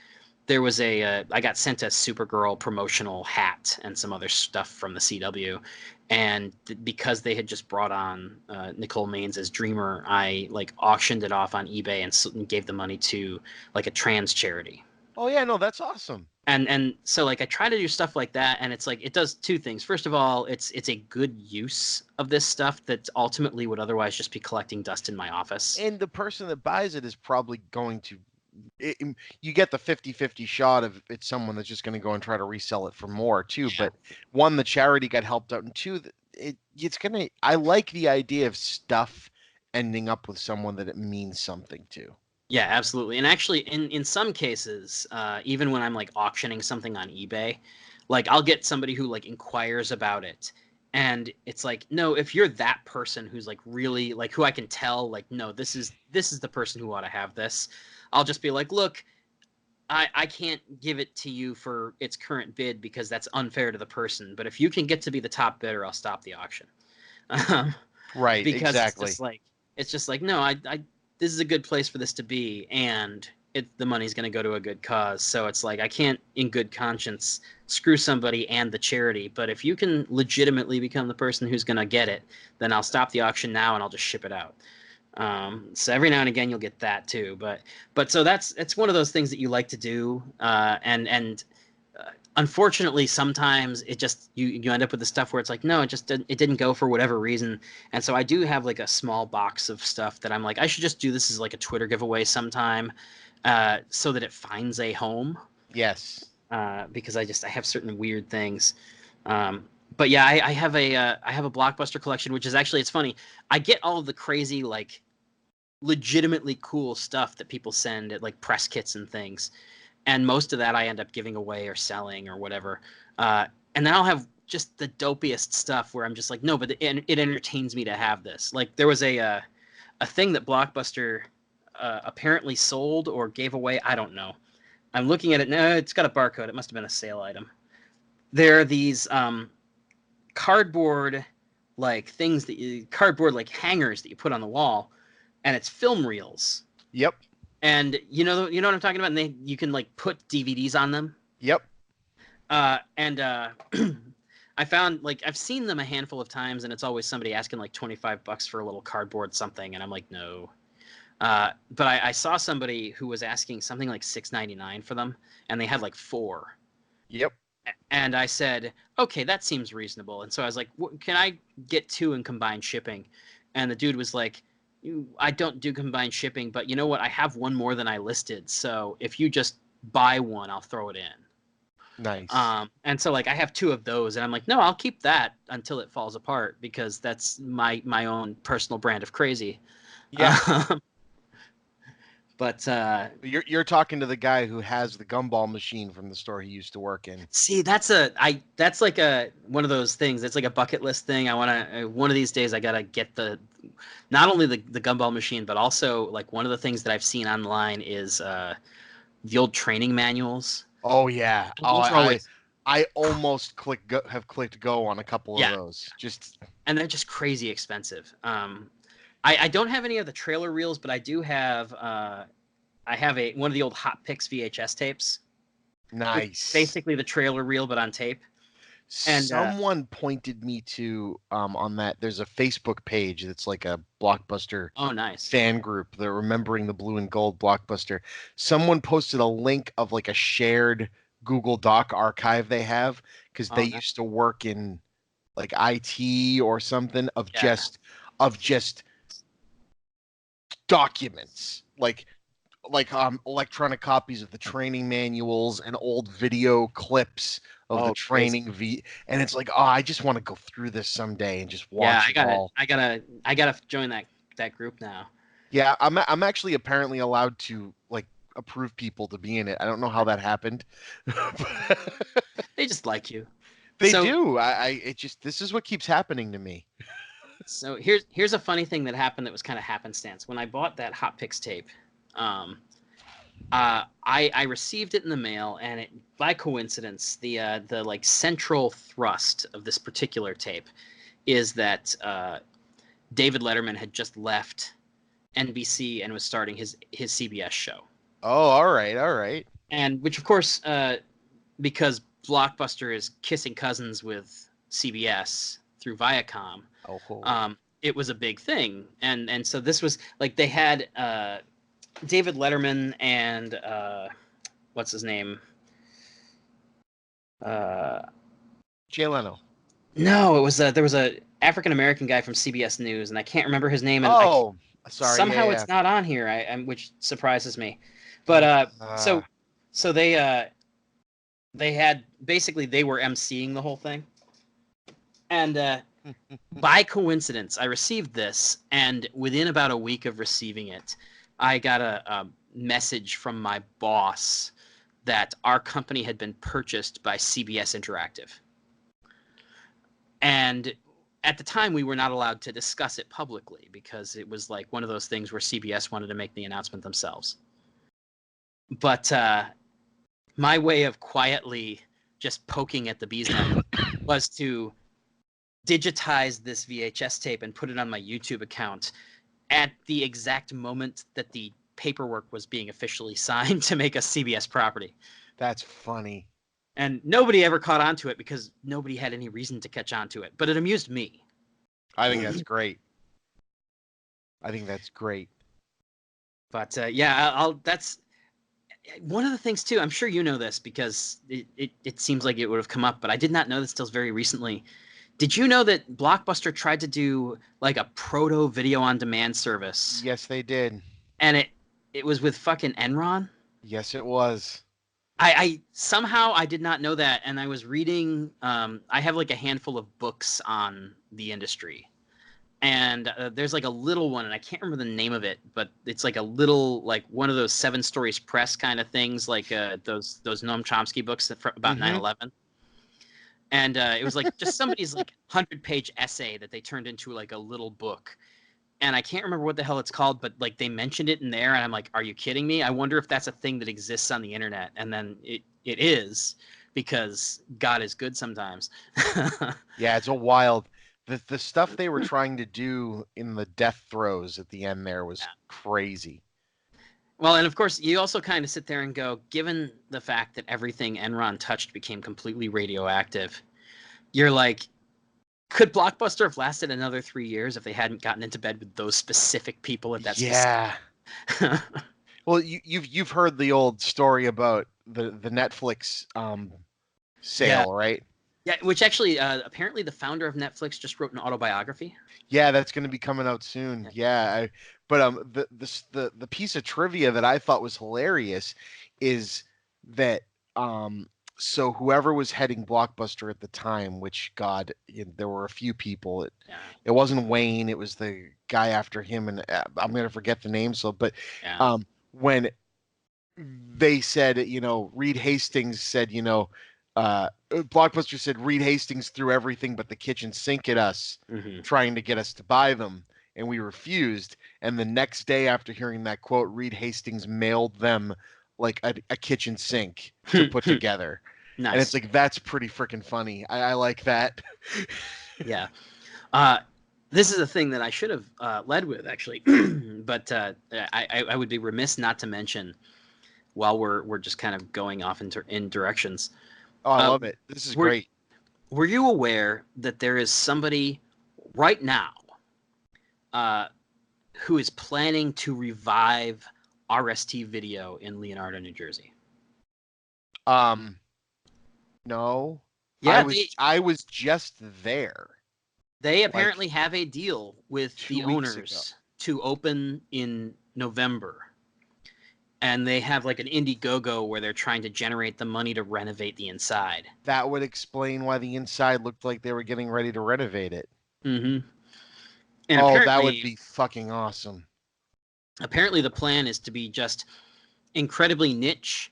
[SPEAKER 3] there was I got sent a Supergirl promotional hat and some other stuff from the CW, and because they had just brought on Nicole Maines as Dreamer, I like auctioned it off on eBay and gave the money to like a trans charity.
[SPEAKER 2] Oh yeah, no, that's awesome.
[SPEAKER 3] And so like I try to do stuff like that, and it's like it does two things. First of all, it's a good use of this stuff that ultimately would otherwise just be collecting dust in my office.
[SPEAKER 2] And the person that buys it is probably going to you get the 50-50 shot of it's someone that's just going to go and try to resell it for more too. Yeah. But one, the charity got helped out, and two, it's going to, I like the idea of stuff ending up with someone that it means something to.
[SPEAKER 3] Yeah, absolutely. And actually in some cases, even when I'm like auctioning something on eBay, like I'll get somebody who like inquires about it. And it's like, no, if you're that person who's like really like who I can tell, like, no, this is the person who ought to have this. I'll just be like, look, I can't give it to you for its current bid because that's unfair to the person. But if you can get to be the top bidder, I'll stop the auction.
[SPEAKER 2] Right,
[SPEAKER 3] because
[SPEAKER 2] exactly.
[SPEAKER 3] It's just like, no, I this is a good place for this to be, and the money's going to go to a good cause. So it's like I can't, in good conscience, screw somebody and the charity. But if you can legitimately become the person who's going to get it, then I'll stop the auction now and I'll just ship it out. So every now and again you'll get that too, but so it's one of those things that you like to do, and unfortunately sometimes it just you end up with the stuff where it's like, no, it didn't go for whatever reason. And so I do have like a small box of stuff that I'm like, I should just do this as like a Twitter giveaway sometime, so that it finds a home.
[SPEAKER 2] Yes.
[SPEAKER 3] Because I have certain weird things. But yeah, I have a Blockbuster collection, which is actually, it's funny. I get all of the crazy, like, legitimately cool stuff that people send at like press kits and things, and most of that I end up giving away or selling or whatever. And then I'll have just the dopiest stuff where I'm just like, no, but it entertains me to have this. Like there was a thing that Blockbuster apparently sold or gave away. I don't know. I'm looking at it now. It's got a barcode. It must have been a sale item. There are these cardboard like things cardboard like hangers that you put on the wall, and it's film reels.
[SPEAKER 2] Yep.
[SPEAKER 3] And you know what I'm talking about? And you can like put DVDs on them.
[SPEAKER 2] Yep.
[SPEAKER 3] And I found, like, I've seen them a handful of times, and it's always somebody asking like $25 for a little cardboard something, and I'm like, no. But I saw somebody who was asking something like $6.99 for them, and they had like 4.
[SPEAKER 2] Yep.
[SPEAKER 3] And I said, okay, that seems reasonable. And so I was like, can I get 2 and combined shipping? And the dude was like, I don't do combined shipping, but you know what? I have one more than I listed. So if you just buy one, I'll throw it in.
[SPEAKER 2] Nice.
[SPEAKER 3] And so like I have 2 of those, and I'm like, no, I'll keep that until it falls apart, because that's my own personal brand of crazy.
[SPEAKER 2] Yeah.
[SPEAKER 3] But
[SPEAKER 2] you're talking to the guy who has the gumball machine from the store he used to work in.
[SPEAKER 3] See, that's like one of those things. It's like a bucket list thing. I want to one of these days I gotta get not only the gumball machine, but also like one of the things that I've seen online is the old training manuals.
[SPEAKER 2] Oh yeah. I almost have clicked go on a couple of those.
[SPEAKER 3] And they're just crazy expensive. I don't have any of the trailer reels, but I do have I have one of the old Hot Picks VHS tapes.
[SPEAKER 2] Nice.
[SPEAKER 3] Basically the trailer reel, but on tape. And
[SPEAKER 2] someone pointed me to on that. There's a Facebook page that's like a Blockbuster fan group. They're Remembering the Blue and Gold Blockbuster. Someone posted a link of like a shared Google Doc archive they have, because they used to work in like IT or something of just documents, like electronic copies of the training manuals and old video clips of the training and it's like, I just want to go through this someday and just watch it all.
[SPEAKER 3] I gotta join that group now.
[SPEAKER 2] Yeah, I'm actually apparently allowed to like approve people to be in it. I don't know how that happened.
[SPEAKER 3] They just like you.
[SPEAKER 2] They do. This is what keeps happening to me.
[SPEAKER 3] So here's a funny thing that happened that was kind of happenstance. When I bought that Hot Picks tape, I received it in the mail, and it, by coincidence, the like central thrust of this particular tape is that David Letterman had just left NBC and was starting his CBS show.
[SPEAKER 2] Oh, all right.
[SPEAKER 3] And which, of course, because Blockbuster is kissing cousins with CBS through Viacom, it was a big thing. And so this was like they had David Letterman and what's his name?
[SPEAKER 2] Jay Leno.
[SPEAKER 3] No, it was there was a African American guy from CBS News, and I can't remember his name. And
[SPEAKER 2] sorry.
[SPEAKER 3] Somehow it's not on here, which surprises me. But so they had basically they were emceeing the whole thing, and by coincidence, I received this, and within about a week of receiving it, I got a message from my boss that our company had been purchased by CBS Interactive. And at the time, we were not allowed to discuss it publicly because it was like one of those things where CBS wanted to make the announcement themselves. But my way of quietly just poking at the bee's nest was to digitize this VHS tape and put it on my YouTube account at the exact moment that the paperwork was being officially signed to make a CBS property.
[SPEAKER 2] That's funny.
[SPEAKER 3] And nobody ever caught on to it because nobody had any reason to catch on to it. But it amused me.
[SPEAKER 2] I think that's great.
[SPEAKER 3] But yeah, that's one of the things too. I'm sure you know this because it seems like it would have come up, but I did not know this till very recently. Did you know that Blockbuster tried to do like a proto video on demand service?
[SPEAKER 2] Yes, they did.
[SPEAKER 3] And it was with fucking Enron?
[SPEAKER 2] Yes, it was.
[SPEAKER 3] I somehow I did not know that, and I was reading. I have like a handful of books on the industry, and there's like a little one, and I can't remember the name of it, but it's like a little like one of those 7 Stories Press kind of things, like those Noam Chomsky books about 9/11. And it was like just somebody's like 100-page essay that they turned into like a little book. And I can't remember what the hell it's called, but like they mentioned it in there, and I'm like, are you kidding me? I wonder if that's a thing that exists on the internet. And then it is, because God is good sometimes.
[SPEAKER 2] Yeah, it's a wild. The stuff they were trying to do in the death throes at the end there was crazy.
[SPEAKER 3] Well, and of course, you also kind of sit there and go, given the fact that everything Enron touched became completely radioactive, you're like, could Blockbuster have lasted another 3 years if they hadn't gotten into bed with those specific people at that
[SPEAKER 2] specific... Well, you've heard the old story about the Netflix sale, right?
[SPEAKER 3] Yeah, which actually apparently the founder of Netflix just wrote an autobiography.
[SPEAKER 2] Yeah, that's going to be coming out soon. Yeah, but the piece of trivia that I thought was hilarious is that so whoever was heading Blockbuster at the time, which there were a few people. It wasn't Wayne. It was the guy after him, and I'm gonna forget the name. When they said, Reed Hastings said, Blockbuster said Reed Hastings threw everything but the kitchen sink at us, trying to get us to buy them, and we refused. And the next day after hearing that quote, Reed Hastings mailed them like a kitchen sink to put together. Nice. And it's like, that's pretty freaking funny. I like that.
[SPEAKER 3] Yeah. This is a thing that I should have led with, actually. But I would be remiss not to mention while we're just kind of going off in directions.
[SPEAKER 2] Oh, I love it. This is great.
[SPEAKER 3] Were you aware that there is somebody right now who is planning to revive RST Video in Leonardo, New Jersey?
[SPEAKER 2] No.
[SPEAKER 3] Yeah,
[SPEAKER 2] I was just there.
[SPEAKER 3] They apparently have a deal with the owners to open in November. And they have like an Indiegogo where they're trying to generate the money to renovate the inside.
[SPEAKER 2] That would explain why the inside looked like they were getting ready to renovate it.
[SPEAKER 3] Mm-hmm.
[SPEAKER 2] And that would be fucking awesome.
[SPEAKER 3] Apparently the plan is to be just incredibly niche,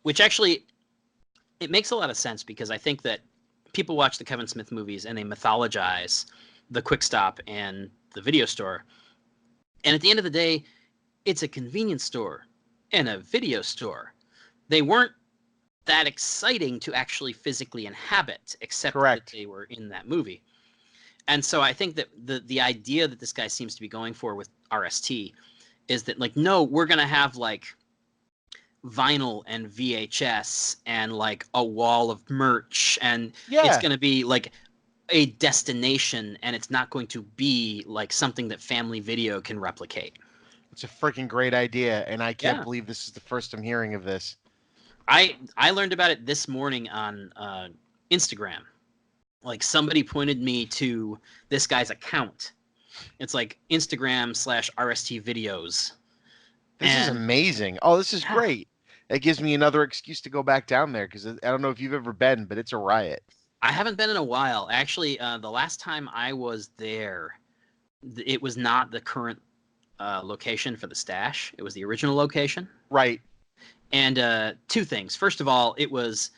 [SPEAKER 3] which actually, it makes a lot of sense because I think that people watch the Kevin Smith movies and they mythologize the Quick Stop and the video store. And at the end of the day, it's a convenience store. in a video store. They weren't that exciting to actually physically inhabit, except
[SPEAKER 2] Correct.
[SPEAKER 3] that they were in that movie. And so I think that the idea that this guy seems to be going for with RST is that, like, no, we're going to have like vinyl and VHS and like a wall of merch, and it's going to be like a destination, and it's not going to be like something that family video can replicate.
[SPEAKER 2] It's a freaking great idea, and I can't believe this is the first I'm hearing of this.
[SPEAKER 3] I learned about it this morning on Instagram. Like, somebody pointed me to this guy's account. It's like Instagram/RST videos.
[SPEAKER 2] This is amazing. Oh, this is great. It gives me another excuse to go back down there, because I don't know if you've ever been, but it's a riot.
[SPEAKER 3] I haven't been in a while. Actually, the last time I was there, it was not the current location for the stash. It was the original location.
[SPEAKER 2] Right.
[SPEAKER 3] And two things. First of all, it was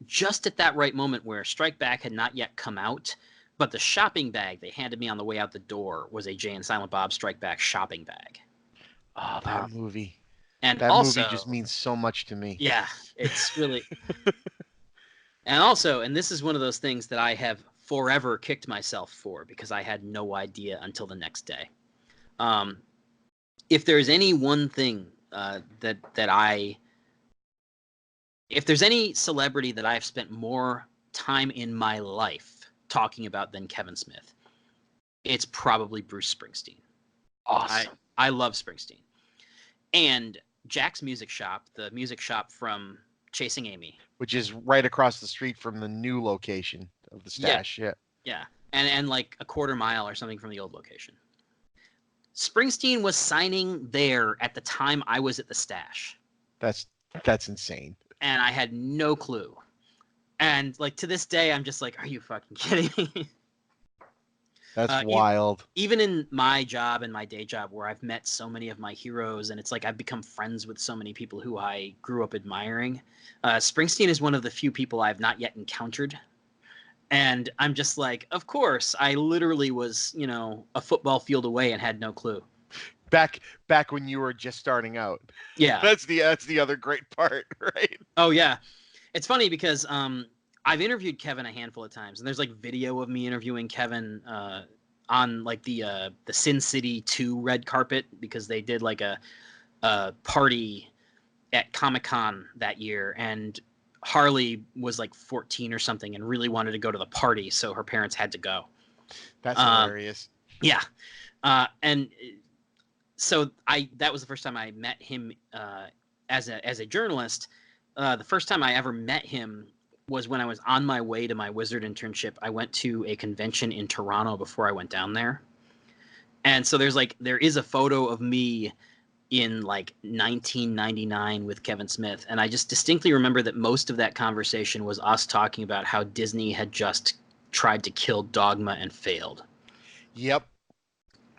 [SPEAKER 3] just at that right moment where Strike Back had not yet come out, but the shopping bag they handed me on the way out the door was a Jay and Silent Bob Strike Back shopping bag.
[SPEAKER 2] Oh, that movie.
[SPEAKER 3] And
[SPEAKER 2] that
[SPEAKER 3] also,
[SPEAKER 2] movie just means so much to me.
[SPEAKER 3] Yeah, it's really... And also, and this is one of those things that I have forever kicked myself for, because I had no idea until the next day. If there's any one thing if there's any celebrity that I've spent more time in my life talking about than Kevin Smith, it's probably Bruce Springsteen.
[SPEAKER 2] Awesome.
[SPEAKER 3] I love Springsteen. And Jack's Music Shop, the music shop from Chasing Amy,
[SPEAKER 2] which is right across the street from the new location of the stash.
[SPEAKER 3] Yeah. And like a quarter mile or something from the old location. Springsteen was signing there at the time I was at the stash.
[SPEAKER 2] That's insane.
[SPEAKER 3] And I had no clue. And like to this day, I'm just like, are you fucking kidding me?
[SPEAKER 2] That's wild.
[SPEAKER 3] Even in my job and my day job, where I've met so many of my heroes, and it's like I've become friends with so many people who I grew up admiring, Springsteen is one of the few people I've not yet encountered. And I'm just like, of course, I literally was, a football field away and had no clue.
[SPEAKER 2] Back when you were just starting out.
[SPEAKER 3] Yeah.
[SPEAKER 2] That's the other great part, right?
[SPEAKER 3] Oh, yeah. It's funny because I've interviewed Kevin a handful of times, and there's like video of me interviewing Kevin on like the Sin City 2 red carpet, because they did like a party at Comic-Con that year, and Harley was like 14 or something and really wanted to go to the party, so her parents had to go.
[SPEAKER 2] That's hilarious.
[SPEAKER 3] Yeah. And so that was the first time I met him as a journalist. The first time I ever met him was when I was on my way to my Wizard internship. I went to a convention in Toronto before I went down there. And so there is a photo of me in like 1999 with Kevin Smith. And I just distinctly remember that most of that conversation was us talking about how Disney had just tried to kill Dogma and failed.
[SPEAKER 2] Yep.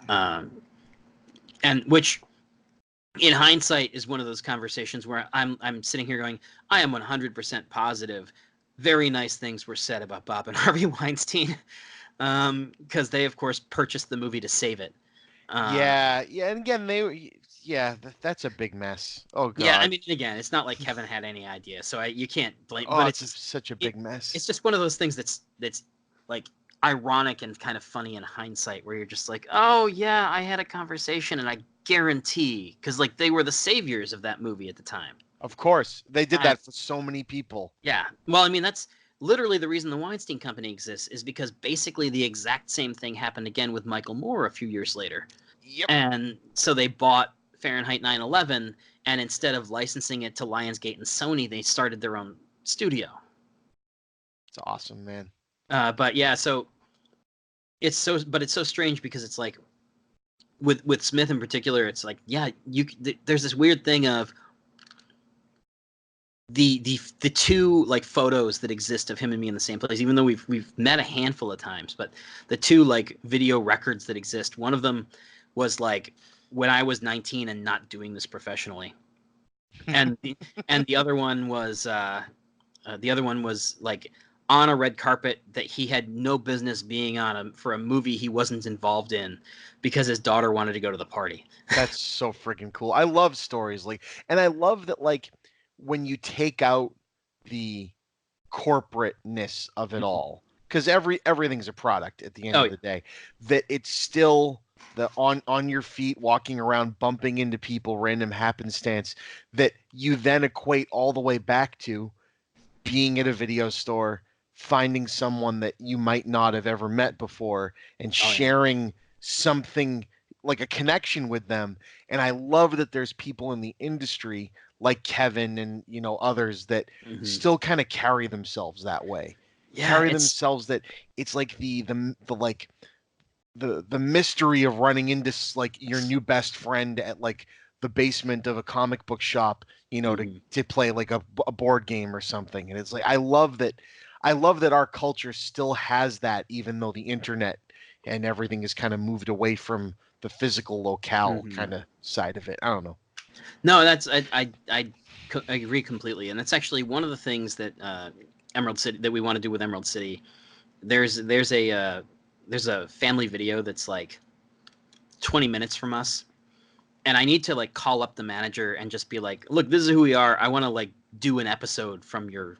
[SPEAKER 3] And which, in hindsight, is one of those conversations where I'm sitting here going, I am 100% positive very nice things were said about Bob and Harvey Weinstein, because they, of course, purchased the movie to save it.
[SPEAKER 2] And again, that's a big mess. Oh god.
[SPEAKER 3] Yeah, I mean, again, it's not like Kevin had any idea, so you can't blame.
[SPEAKER 2] Oh,
[SPEAKER 3] but
[SPEAKER 2] it's such a big mess.
[SPEAKER 3] It's just one of those things that's like ironic and kind of funny in hindsight, where you're just like, oh yeah, I had a conversation, and I guarantee, because like they were the saviors of that movie at the time.
[SPEAKER 2] Of course, they did that for so many people.
[SPEAKER 3] Yeah, well, I mean, that's literally the reason the Weinstein Company exists, is because basically the exact same thing happened again with Michael Moore a few years later.
[SPEAKER 2] Yep.
[SPEAKER 3] And so they bought Fahrenheit 9/11, and instead of licensing it to Lionsgate and Sony, they started their own studio.
[SPEAKER 2] It's awesome, man.
[SPEAKER 3] But yeah, so it's so strange, because it's like with Smith in particular, it's like, yeah, there's this weird thing of the two like photos that exist of him and me in the same place, even though we've met a handful of times, but the two like video records that exist, one of them was like when I was 19 and not doing this professionally, and the other one was like on a red carpet that he had no business being on for a movie he wasn't involved in because his daughter wanted to go to the party.
[SPEAKER 2] That's so freaking cool. I love stories like, and I love that like when you take out the corporateness of it all, because everything's a product at the end
[SPEAKER 3] Oh,
[SPEAKER 2] of the day, that it's still the on your feet, walking around, bumping into people, random happenstance, that you then equate all the way back to being at a video store, finding someone that you might not have ever met before, and
[SPEAKER 3] Oh, yeah.
[SPEAKER 2] sharing something like a connection with them. And I love that there's people in the industry like Kevin and others that still kind of carry themselves that way.
[SPEAKER 3] Yeah,
[SPEAKER 2] Carry themselves that it's like the like the mystery of running into like your new best friend at like the basement of a comic book shop, to play like a board game or something. And it's like I love that our culture still has that, even though the internet and everything is kind of moved away from the physical locale kind of side of it. I don't know.
[SPEAKER 3] No, that's I agree completely, and that's actually one of the things that Emerald City that we want to do with Emerald City. There's a family video that's like 20 minutes from us, and I need to like call up the manager and just be like, look, this is who we are. I want to like do an episode from your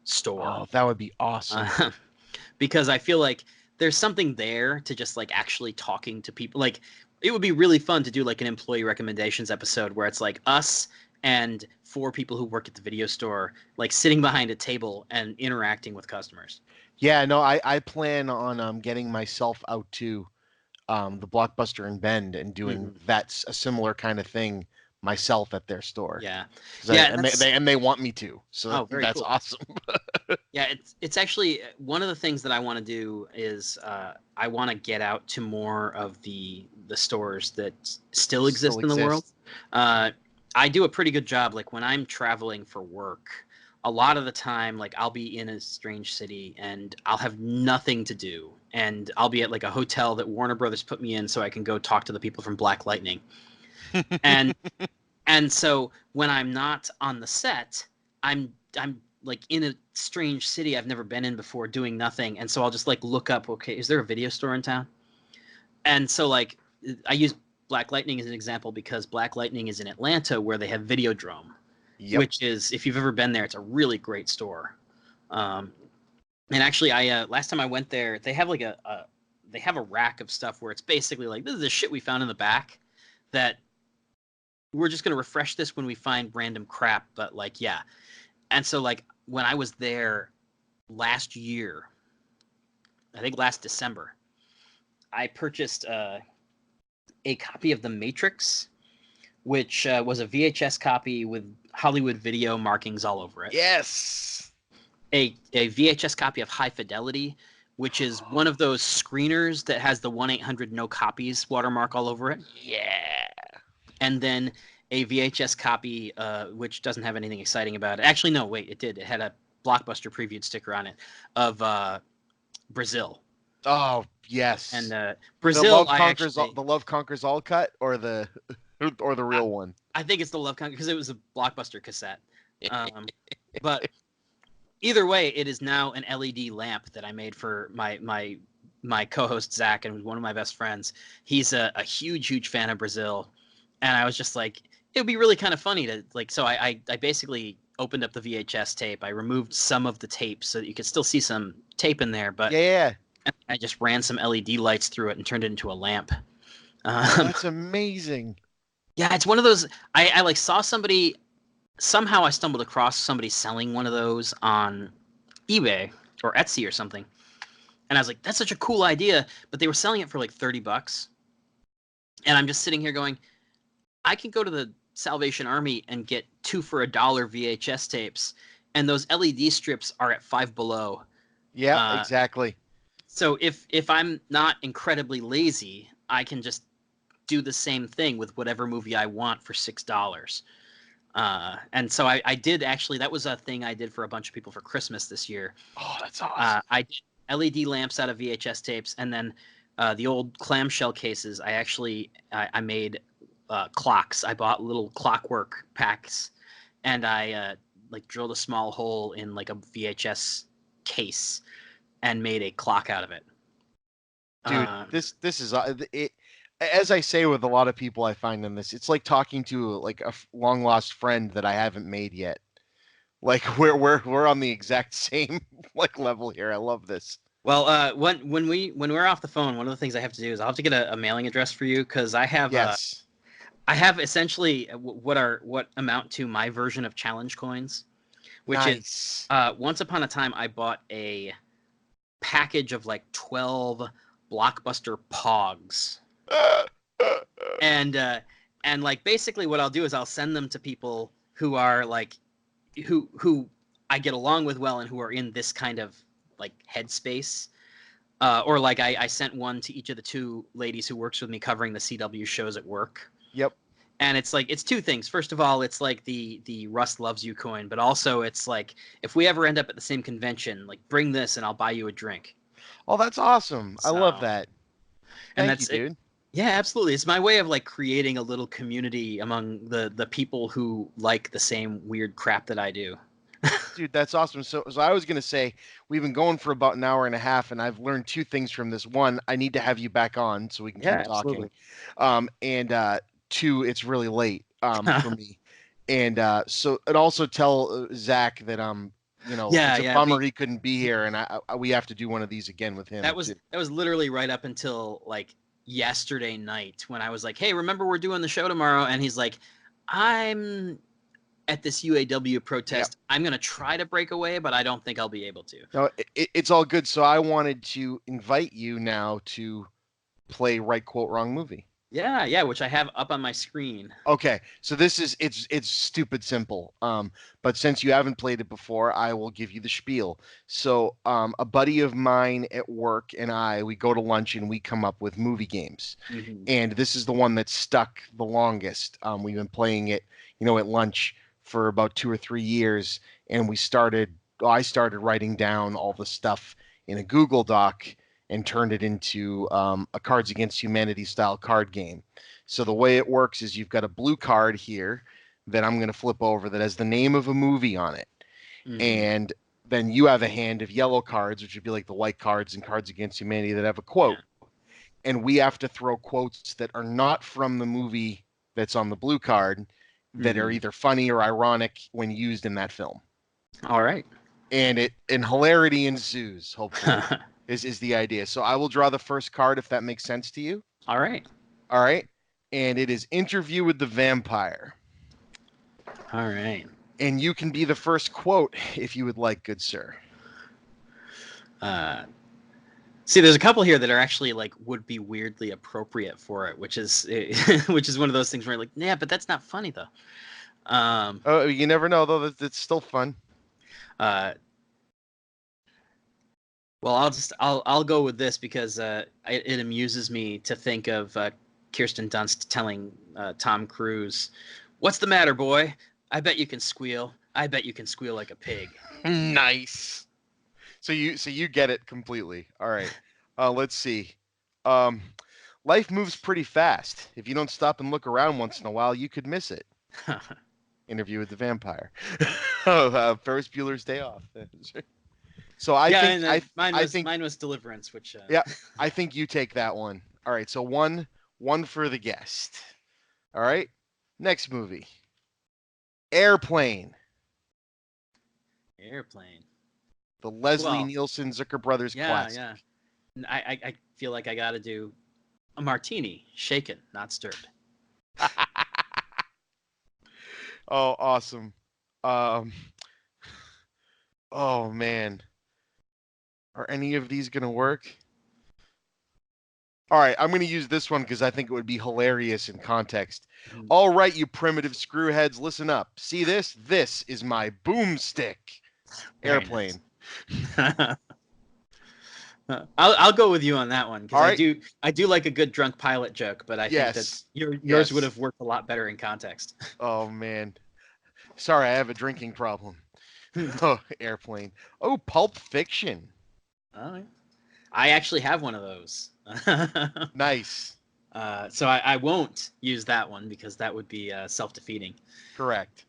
[SPEAKER 3] store.
[SPEAKER 2] Oh, that would be awesome.
[SPEAKER 3] Because I feel like there's something there to just like actually talking to people. Like it would be really fun to do like an employee recommendations episode where it's like us and 4 people who work at the video store, like sitting behind a table and interacting with customers.
[SPEAKER 2] Yeah, no, I plan on getting myself out to the Blockbuster in Bend and doing that's a similar kind of thing myself at their store.
[SPEAKER 3] Yeah,
[SPEAKER 2] and they want me to, so that's
[SPEAKER 3] cool.
[SPEAKER 2] Awesome.
[SPEAKER 3] Yeah, it's actually one of the things that I want to do is I want to get out to more of the stores that still exist in the world. I do a pretty good job, like when I'm traveling for work. A lot of the time, like I'll be in a strange city and I'll have nothing to do, and I'll be at like a hotel that Warner Brothers put me in so I can go talk to the people from Black Lightning. and so when I'm not on the set, I'm like in a strange city I've never been in before, doing nothing, and so I'll just like look up, okay, is there a video store in town? And so like I use Black Lightning as an example because Black Lightning is in Atlanta where they have Videodrome. Yep. Which is, if you've ever been there, it's a really great store. And actually, I last time I went there, they have like they have a rack of stuff where it's basically like, this is the shit we found in the back that we're just gonna refresh this when we find random crap. But like, yeah. And so like when I was there last year, I think last December, I purchased a copy of The Matrix, which was a VHS copy with Hollywood Video markings all over it.
[SPEAKER 2] Yes.
[SPEAKER 3] A VHS copy of High Fidelity, which is one of those screeners that has the 1-800-no-copies watermark all over it.
[SPEAKER 2] Yeah.
[SPEAKER 3] And then a VHS copy, which doesn't have anything exciting about it. Actually, no, wait, it did. It had a Blockbuster previewed sticker on it of Brazil.
[SPEAKER 2] Oh, yes.
[SPEAKER 3] And Brazil,
[SPEAKER 2] the Love Conquers All cut, or the real one?
[SPEAKER 3] I think it's the Love Conquers, because it was a Blockbuster cassette. But either way, it is now an LED lamp that I made for my co-host Zach, and one of my best friends. He's a huge fan of Brazil, and I was just like, it would be really kind of funny to like. So I basically opened up the VHS tape. I removed some of the tape so that you could still see some tape in there, but
[SPEAKER 2] yeah.
[SPEAKER 3] I just ran some LED lights through it and turned it into a lamp.
[SPEAKER 2] That's amazing.
[SPEAKER 3] Yeah, it's one of those. I like saw somebody. Somehow I stumbled across somebody selling one of those on eBay or Etsy or something, and I was like, "That's such a cool idea!" But they were selling it for like $30, and I'm just sitting here going, "I can go to the Salvation Army and get 2 for $1 VHS tapes, and those LED strips are at $5 Below."
[SPEAKER 2] Yeah, exactly.
[SPEAKER 3] So if I'm not incredibly lazy, I can just do the same thing with whatever movie I want for $6. And so I did actually, that was a thing I did for a bunch of people for Christmas this year.
[SPEAKER 2] Oh, that's awesome.
[SPEAKER 3] I did LED lamps out of VHS tapes, and then the old clamshell cases, I made clocks. I bought little clockwork packs, and I like drilled a small hole in like a VHS case and made a clock out of it.
[SPEAKER 2] Dude, this is it. As I say with a lot of people I find in this, it's like talking to like a long lost friend that I haven't made yet. Like we're on the exact same like level here. I love this.
[SPEAKER 3] Well, when we're off the phone, one of the things I have to do is I'll have to get a mailing address for you, because I have I have essentially what amount to my version of challenge coins, which is once upon a time I bought a package of like 12 Blockbuster Pogs. and like basically what I'll do is I'll send them to people who are like who I get along with well and who are in this kind of like headspace. Or like I sent one to each of the two ladies who works with me covering the CW shows at work.
[SPEAKER 2] Yep.
[SPEAKER 3] And it's like, it's two things. First of all, it's like the Russ loves you coin, but also it's like, if we ever end up at the same convention, like bring this and I'll buy you a drink.
[SPEAKER 2] Oh, that's awesome. I love that. Thank you, dude.
[SPEAKER 3] Yeah, absolutely. It's my way of like creating a little community among the people who like the same weird crap that I do.
[SPEAKER 2] Dude, that's awesome. So I was going to say, we've been going for about an hour and a half, and I've learned two things from this. One, I need to have you back on so we can keep talking. And two, it's really late for me. And and also tell Zach that it's a bummer he couldn't be here, and we have to do one of these again with him.
[SPEAKER 3] That was literally right up until like yesterday night when I was like, hey, remember we're doing the show tomorrow? And he's like, I'm at this UAW protest. Yep. I'm going to try to break away, but I don't think I'll be able to.
[SPEAKER 2] No, it's all good. So I wanted to invite you now to play Right Quote Wrong Movie.
[SPEAKER 3] Yeah, which I have up on my screen.
[SPEAKER 2] Okay, so this is it's stupid simple. But since you haven't played it before, I will give you the spiel. So a buddy of mine at work and we go to lunch and we come up with movie games. Mm-hmm. And this is the one that stuck the longest. We've been playing it, at lunch for about 2 or 3 years, and I started writing down all the stuff in a Google Doc and turned it into a Cards Against Humanity style card game. So the way it works is you've got a blue card here that I'm going to flip over that has the name of a movie on it. Mm-hmm. And then you have a hand of yellow cards, which would be like the white cards in Cards Against Humanity that have a quote. Yeah. And we have to throw quotes that are not from the movie that's on the blue card that are either funny or ironic when used in that film.
[SPEAKER 3] All right.
[SPEAKER 2] And hilarity ensues, hopefully. is the idea. So I will draw the first card if that makes sense to you.
[SPEAKER 3] All right.
[SPEAKER 2] And it is Interview with the Vampire.
[SPEAKER 3] All right.
[SPEAKER 2] And you can be the first quote if you would like, good sir.
[SPEAKER 3] See, there's a couple here that are actually like would be weirdly appropriate for it, which is one of those things where you're like, yeah, but that's not funny though.
[SPEAKER 2] You never know though. It's still fun.
[SPEAKER 3] Well, I'll go with this because it amuses me to think of Kirsten Dunst telling Tom Cruise, "What's the matter, boy? I bet you can squeal. I bet you can squeal like a pig."
[SPEAKER 2] Nice. So you get it completely. All right. Let's see. Life moves pretty fast. If you don't stop and look around once in a while, you could miss it. Interview with the Vampire. Ferris Bueller's Day Off. So I think
[SPEAKER 3] mine was Deliverance, which
[SPEAKER 2] yeah, I think you take that one. All right, so one for the guest. All right, next movie, Airplane. The Leslie Nielsen Zucker Brothers classic.
[SPEAKER 3] Yeah. I feel like I got to do a martini, shaken, not stirred.
[SPEAKER 2] Oh, awesome. Oh man. Are any of these going to work? All right, I'm going to use this one because I think it would be hilarious in context. Mm-hmm. All right, you primitive screwheads, listen up. See this? This is my boomstick. Airplane.
[SPEAKER 3] Nice. I'll go with you on that one because right. I do like a good drunk pilot joke, but I think that yours would have worked a lot better in context.
[SPEAKER 2] Oh man, sorry, I have a drinking problem. Oh, Airplane. Oh, Pulp Fiction.
[SPEAKER 3] Oh, I actually have one of those.
[SPEAKER 2] Nice.
[SPEAKER 3] So I won't use that one because that would be self-defeating.
[SPEAKER 2] Correct.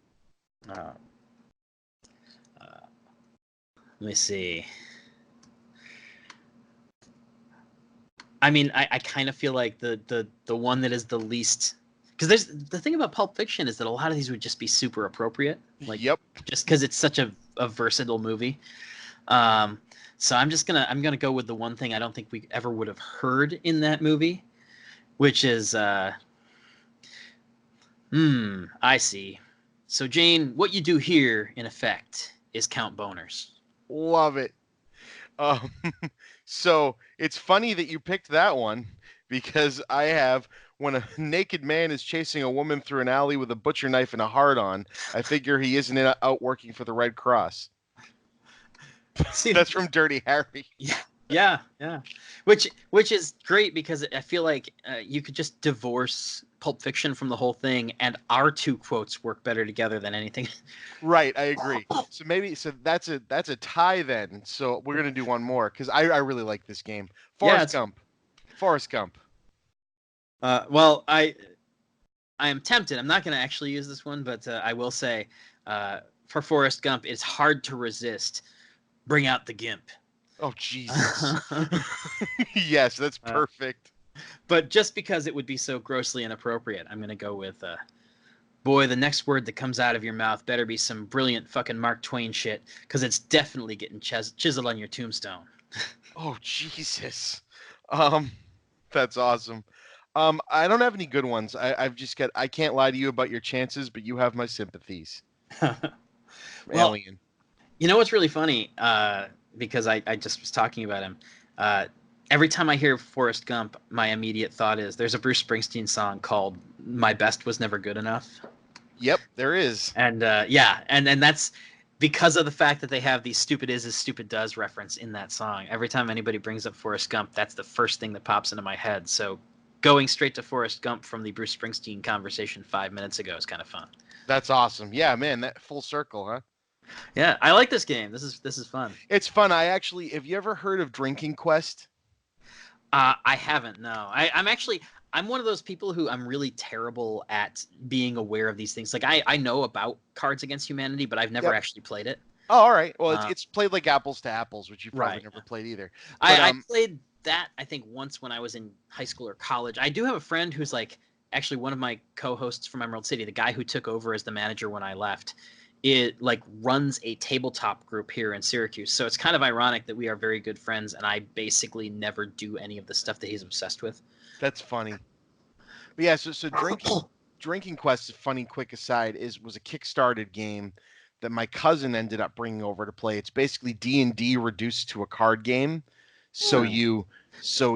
[SPEAKER 3] Let me see. I mean, I kind of feel like the one that is the least, because there's the thing about Pulp Fiction is that a lot of these would just be super appropriate, like
[SPEAKER 2] Yep.
[SPEAKER 3] just because it's such a versatile movie. So I'm gonna go with the one thing I don't think we ever would have heard in that movie, which is I see. So Jane, what you do here in effect is count boners.
[SPEAKER 2] Love it. Um, so it's funny that you picked that one because I have when a naked man is chasing a woman through an alley with a butcher knife and a heart on, I figure he isn't out working for the Red Cross.
[SPEAKER 3] See,
[SPEAKER 2] That's from Dirty Harry.
[SPEAKER 3] yeah. Which is great because I feel like you could just divorce Pulp Fiction from the whole thing, and our two quotes work better together than anything.
[SPEAKER 2] Right, I agree. So that's a tie then. So we're gonna do one more because I really like this game. Forrest Gump. Forrest Gump.
[SPEAKER 3] Well, I am tempted. I'm not going to actually use this one, but I will say for Forrest Gump, it's hard to resist. Bring out the gimp.
[SPEAKER 2] Oh, Jesus. Yes, that's perfect.
[SPEAKER 3] But just because it would be so grossly inappropriate, I'm going to go with, boy, the next word that comes out of your mouth better be some brilliant fucking Mark Twain shit, because it's definitely getting chiseled on your tombstone.
[SPEAKER 2] Oh, Jesus. That's awesome. I don't have any good ones. I can't lie to you about your chances, but you have my sympathies.
[SPEAKER 3] Well,
[SPEAKER 2] Alien.
[SPEAKER 3] You know what's really funny? Because I just was talking about him. Every time I hear Forrest Gump, my immediate thought is there's a Bruce Springsteen song called "My Best Was Never Good Enough."
[SPEAKER 2] Yep, there is.
[SPEAKER 3] And and that's because of the fact that they have the "stupid is as stupid does" reference in that song. Every time anybody brings up Forrest Gump, that's the first thing that pops into my head. So going straight to Forrest Gump from the Bruce Springsteen conversation 5 minutes ago is kind of fun.
[SPEAKER 2] That's awesome. Yeah, man, that full circle, huh?
[SPEAKER 3] Yeah, I like this game. This is fun.
[SPEAKER 2] It's fun. Have you ever heard of Drinking Quest?
[SPEAKER 3] I haven't. No, I'm one of those people who I'm really terrible at being aware of these things. Like I know about Cards Against Humanity, but I've never actually played it.
[SPEAKER 2] Oh, all right. Well, it's played like apples to apples, which you've probably never played either. But,
[SPEAKER 3] I played that I think once when I was in high school or college. I do have a friend who's like actually one of my co-hosts from Emerald City, the guy who took over as the manager when I left. It like runs a tabletop group here in Syracuse. So it's kind of ironic that we are very good friends and I basically never do any of the stuff that he's obsessed with.
[SPEAKER 2] That's funny. But yeah, so Drinking Quest, funny quick aside, was a Kickstarted game that my cousin ended up bringing over to play. It's basically D&D reduced to a card game. So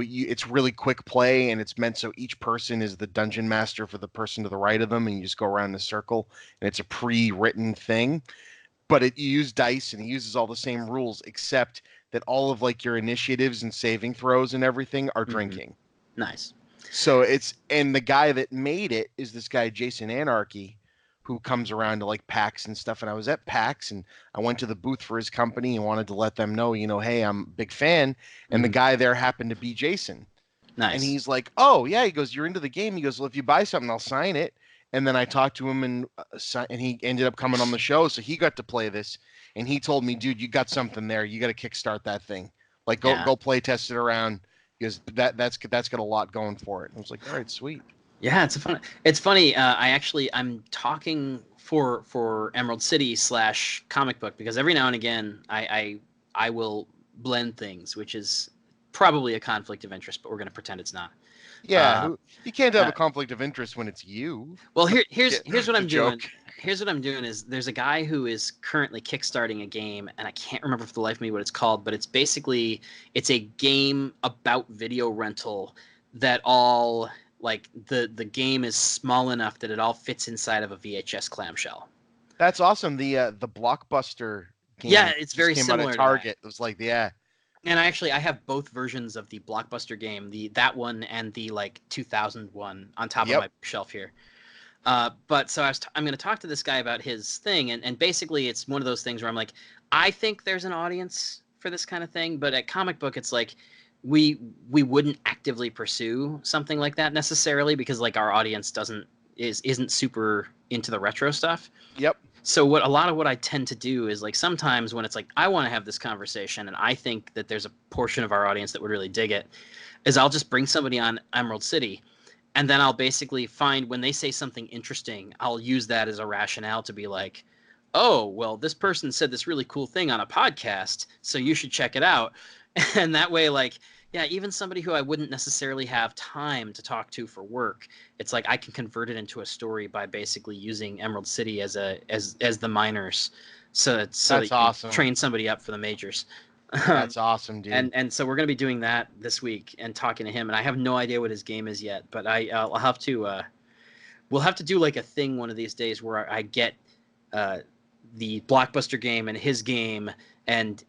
[SPEAKER 2] it's really quick play, and it's meant so each person is the dungeon master for the person to the right of them, and you just go around in a circle, and it's a pre-written thing. But you use dice, and it uses all the same rules, except that all of like your initiatives and saving throws and everything are drinking.
[SPEAKER 3] Nice.
[SPEAKER 2] So and the guy that made it is this guy Jason Anarchy, who comes around to like PAX and stuff. And I was at PAX and I went to the booth for his company and wanted to let them know, hey, I'm a big fan. And the guy there happened to be Jason.
[SPEAKER 3] Nice.
[SPEAKER 2] And he's like, oh, yeah. He goes, you're into the game. He goes, well, if you buy something, I'll sign it. And then I talked to him and he ended up coming on the show. So he got to play this. And he told me, dude, you got something there. You got to kickstart that thing. Like, go play test it around. Because that's got a lot going for it. And I was like, all right, sweet.
[SPEAKER 3] Yeah, it's funny. I'm talking for Emerald City / comic book because every now and again I will blend things, which is probably a conflict of interest, but we're going to pretend it's not.
[SPEAKER 2] Yeah, you can't have a conflict of interest when it's you.
[SPEAKER 3] Well, here's what I'm doing. Here's what I'm doing is there's a guy who is currently kickstarting a game, and I can't remember for the life of me what it's called, but it's a game about video rental that all like the game is small enough that it all fits inside of a VHS clamshell.
[SPEAKER 2] That's awesome. The Blockbuster game.
[SPEAKER 3] Yeah, it's very
[SPEAKER 2] came
[SPEAKER 3] similar
[SPEAKER 2] out at
[SPEAKER 3] to
[SPEAKER 2] Target.
[SPEAKER 3] that.
[SPEAKER 2] And
[SPEAKER 3] I have both versions of the Blockbuster game, that one and the like 2000 one on top of my shelf here. But so I'm going to talk to this guy about his thing, and basically it's one of those things where I'm like, I think there's an audience for this kind of thing, but at comic book it's like we wouldn't actively pursue something like that necessarily because like our audience isn't super into the retro stuff.
[SPEAKER 2] Yep.
[SPEAKER 3] So what a lot of what I tend to do is like sometimes when it's like I want to have this conversation and I think that there's a portion of our audience that would really dig it, is I'll just bring somebody on Emerald City, and then I'll basically find when they say something interesting, I'll use that as a rationale to be like, oh, well, this person said this really cool thing on a podcast, so you should check it out. And that way, like, yeah, even somebody who I wouldn't necessarily have time to talk to for work, it's like I can convert it into a story by basically using Emerald City as the minors, so
[SPEAKER 2] That's
[SPEAKER 3] that you can
[SPEAKER 2] awesome.
[SPEAKER 3] train somebody up for the majors.
[SPEAKER 2] That's awesome, dude.
[SPEAKER 3] And so we're gonna be doing that this week and talking to him, and I have no idea what his game is yet, but I'll have to we'll have to do like a thing one of these days where I get the Blockbuster game and his game and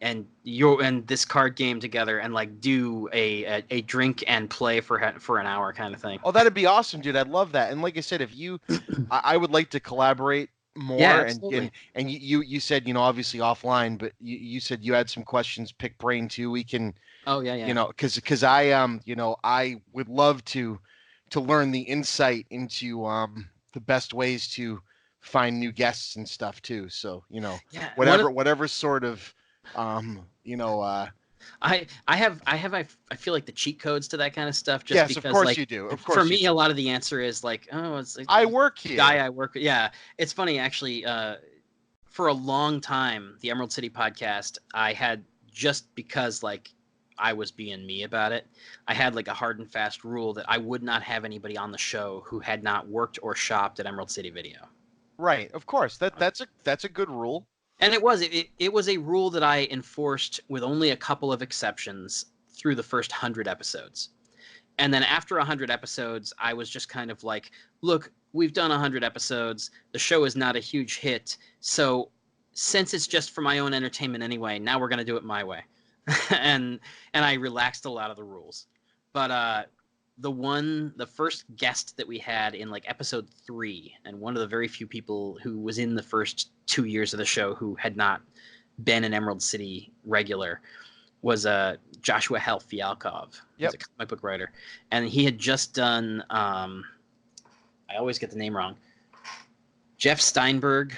[SPEAKER 3] this card game together and like do a drink and play for an hour kind of thing.
[SPEAKER 2] Oh, that'd be awesome, dude. I'd love that. And like I said, if you, I would like to collaborate more.
[SPEAKER 3] Yeah,
[SPEAKER 2] and
[SPEAKER 3] absolutely.
[SPEAKER 2] and you said, obviously offline, but you said you had some questions, pick brain too. We can,
[SPEAKER 3] Oh yeah.
[SPEAKER 2] because I I would love to learn the insight into the best ways to find new guests and stuff too. So
[SPEAKER 3] Yeah,
[SPEAKER 2] whatever sort of
[SPEAKER 3] I feel like the cheat codes to that kind of stuff. Just
[SPEAKER 2] yes,
[SPEAKER 3] because,
[SPEAKER 2] of course
[SPEAKER 3] like,
[SPEAKER 2] you do. Of course,
[SPEAKER 3] for
[SPEAKER 2] you
[SPEAKER 3] me,
[SPEAKER 2] do.
[SPEAKER 3] a lot of the answer is like, oh, it's like
[SPEAKER 2] I work here.
[SPEAKER 3] guy I work with. Yeah, it's funny actually. For a long time, the Emerald City podcast, I had, just because like I was being me about it, I had like a hard and fast rule that I would not have anybody on the show who had not worked or shopped at Emerald City Video.
[SPEAKER 2] Right, of course. That's a good rule.
[SPEAKER 3] And it was a rule that I enforced with only a couple of exceptions through the first 100 episodes. And then after 100 episodes, I was just kind of like, look, we've done 100 episodes. The show is not a huge hit. So since it's just for my own entertainment anyway, now we're going to do it my way. and I relaxed a lot of the rules. But the first guest that we had in like episode 3, and one of the very few people who was in the first 2 years of the show who had not been an Emerald City regular, was Joshua Fialkov.
[SPEAKER 2] Yep.
[SPEAKER 3] He's a comic book writer, and he had just done I always get the name wrong. Jeff Steinberg,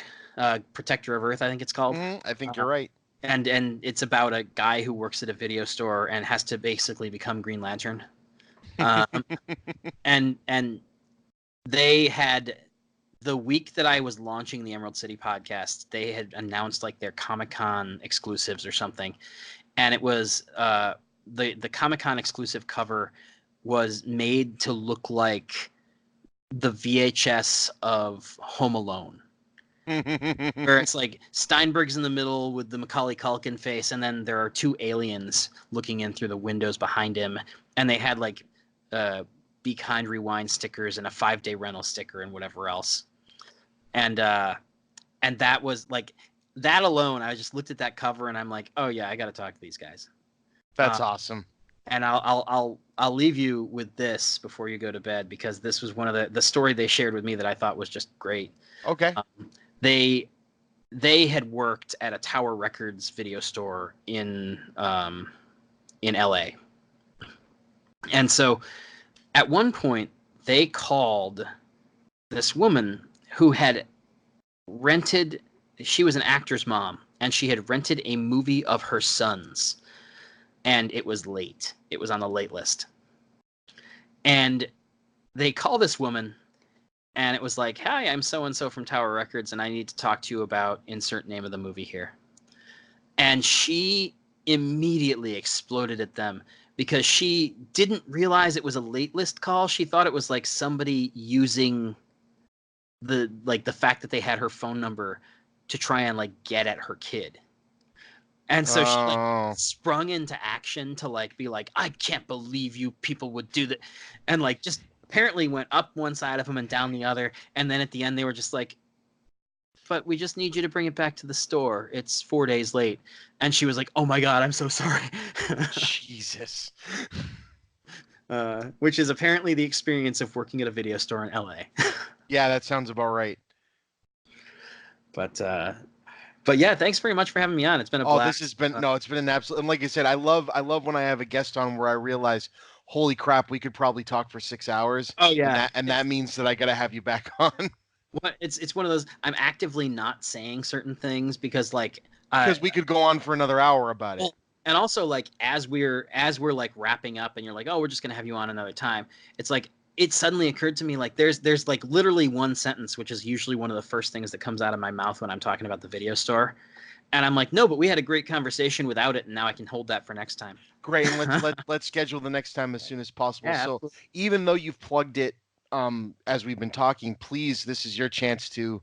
[SPEAKER 3] Protector of Earth, I think it's called.
[SPEAKER 2] I think you're right.
[SPEAKER 3] And it's about a guy who works at a video store and has to basically become Green Lantern. And they had, the week that I was launching the Emerald City podcast, they had announced like their Comic-Con exclusives or something. And it was the Comic-Con exclusive cover was made to look like the VHS of Home Alone. Where it's like Steinberg's in the middle with the Macaulay Culkin face, and then there are 2 aliens looking in through the windows behind him, and they had like Be Kind Rewind stickers and a 5-day rental sticker and whatever else. And that was like, that alone, I just looked at that cover and I'm like, oh yeah, I got to talk to these guys.
[SPEAKER 2] That's awesome.
[SPEAKER 3] And I'll leave you with this before you go to bed, because this was one of the story they shared with me that I thought was just great.
[SPEAKER 2] Okay.
[SPEAKER 3] They had worked at a Tower Records video store in LA. And so at one point they called this woman who had rented, she was an actor's mom, and she had rented a movie of her son's, and it was late. It was on the late list. And they call this woman, and it was like, hi, I'm so-and-so from Tower Records, and I need to talk to you about insert name of the movie here. And she immediately exploded at them because she didn't realize it was a late list call. She thought it was like somebody using the fact that they had her phone number to try and like get at her kid. And so she like sprung into action to like be like, I can't believe you people would do that. And like just apparently went up one side of him and down the other. And then at the end they were just like, but we just need you to bring it back to the store. It's 4 days late. And she was like, oh my God, I'm so sorry.
[SPEAKER 2] Jesus.
[SPEAKER 3] Which is apparently the experience of working at a video store in LA.
[SPEAKER 2] Yeah, that sounds about right.
[SPEAKER 3] But yeah, thanks very much for having me on. It's been a blast.
[SPEAKER 2] This has been it's been an absolute. And like I said, I love when I have a guest on where I realize, holy crap, we could probably talk for 6 hours.
[SPEAKER 3] Oh yeah,
[SPEAKER 2] and that means that I got to have you back on.
[SPEAKER 3] It's one of those. I'm actively not saying certain things because
[SPEAKER 2] because we could go on for another hour about it.
[SPEAKER 3] well, and also like as we're like wrapping up and you're like, oh, we're just gonna have you on another time. It's like it suddenly occurred to me like there's like literally one sentence which is usually one of the first things that comes out of my mouth when I'm talking about the video store. And I'm like, no, but we had a great conversation without it, and now I can hold that for next time.
[SPEAKER 2] Great, and let's schedule the next time as soon as possible.
[SPEAKER 3] Yeah,
[SPEAKER 2] So
[SPEAKER 3] absolutely.
[SPEAKER 2] even though you've plugged it as we've been talking, please, this is your chance to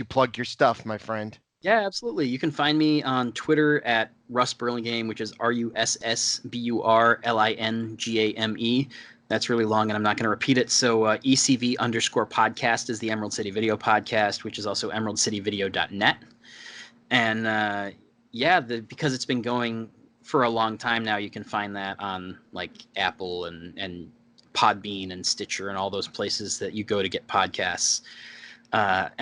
[SPEAKER 2] plug your stuff, my friend.
[SPEAKER 3] Yeah, absolutely. You can find me on Twitter at Russ Burlingame, which is RussBurlingame. That's really long, and I'm not going to repeat it. So ECV_podcast is the Emerald City Video Podcast, which is also emeraldcityvideo.net. And because it's been going for a long time now, you can find that on like Apple and Podbean and Stitcher and all those places that you go to get podcasts.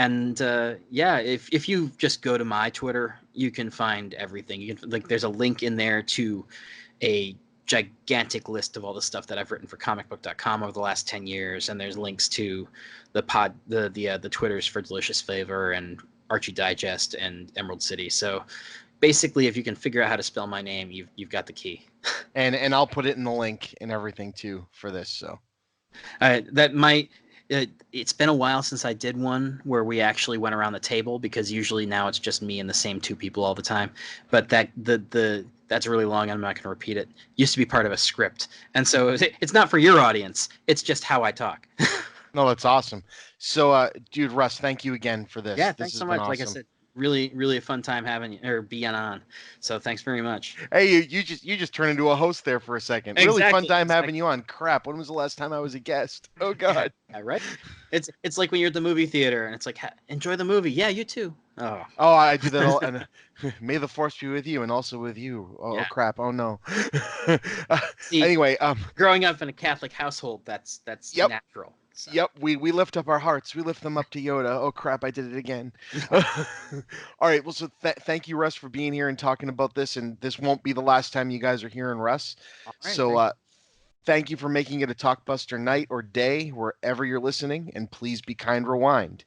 [SPEAKER 3] If you just go to my Twitter, you can find everything. You can there's a link in there to a gigantic list of all the stuff that I've written for comicbook.com over the last 10 years, and there's links to the Twitters for Delicious Flavor and Archie Digest and Emerald City. So basically, if you can figure out how to spell my name, you've got the key.
[SPEAKER 2] And I'll put it in the link and everything too for this. So
[SPEAKER 3] it's been a while since I did one where we actually went around the table, because usually now it's just me and the same two people all the time. But that's really long. I'm not going to repeat it. Used to be part of a script, and so it's not for your audience. It's just how I talk.
[SPEAKER 2] No, that's awesome. So, dude, Russ, thank you again for this.
[SPEAKER 3] Yeah,
[SPEAKER 2] This
[SPEAKER 3] thanks
[SPEAKER 2] has
[SPEAKER 3] so
[SPEAKER 2] been
[SPEAKER 3] much. Like I
[SPEAKER 2] awesome.
[SPEAKER 3] said, really, really a fun time having you or being on. So thanks very much.
[SPEAKER 2] Hey, you just turned into a host there for a second. Really fun
[SPEAKER 3] Exactly,
[SPEAKER 2] time having you on. Crap, when was the last time I was a guest? Oh God.
[SPEAKER 3] Yeah, right. It's like when you're at the movie theater and it's like, enjoy the movie. Yeah, you too. Oh,
[SPEAKER 2] Oh, I do that all. And may the force be with you, and also with you. Oh,
[SPEAKER 3] Yeah.
[SPEAKER 2] crap. Oh no.
[SPEAKER 3] See,
[SPEAKER 2] Anyway,
[SPEAKER 3] growing up in a Catholic household, that's
[SPEAKER 2] Yep.
[SPEAKER 3] natural. So.
[SPEAKER 2] Yep, we lift up our hearts. We lift them up to Yoda. Oh crap, I did it again. All right, well, so thank you, Russ, for being here and talking about this. And this won't be the last time you guys are hearing Russ.
[SPEAKER 3] All right,
[SPEAKER 2] So thank you for making it a Talkbuster night or day wherever you're listening. And please be kind, rewind.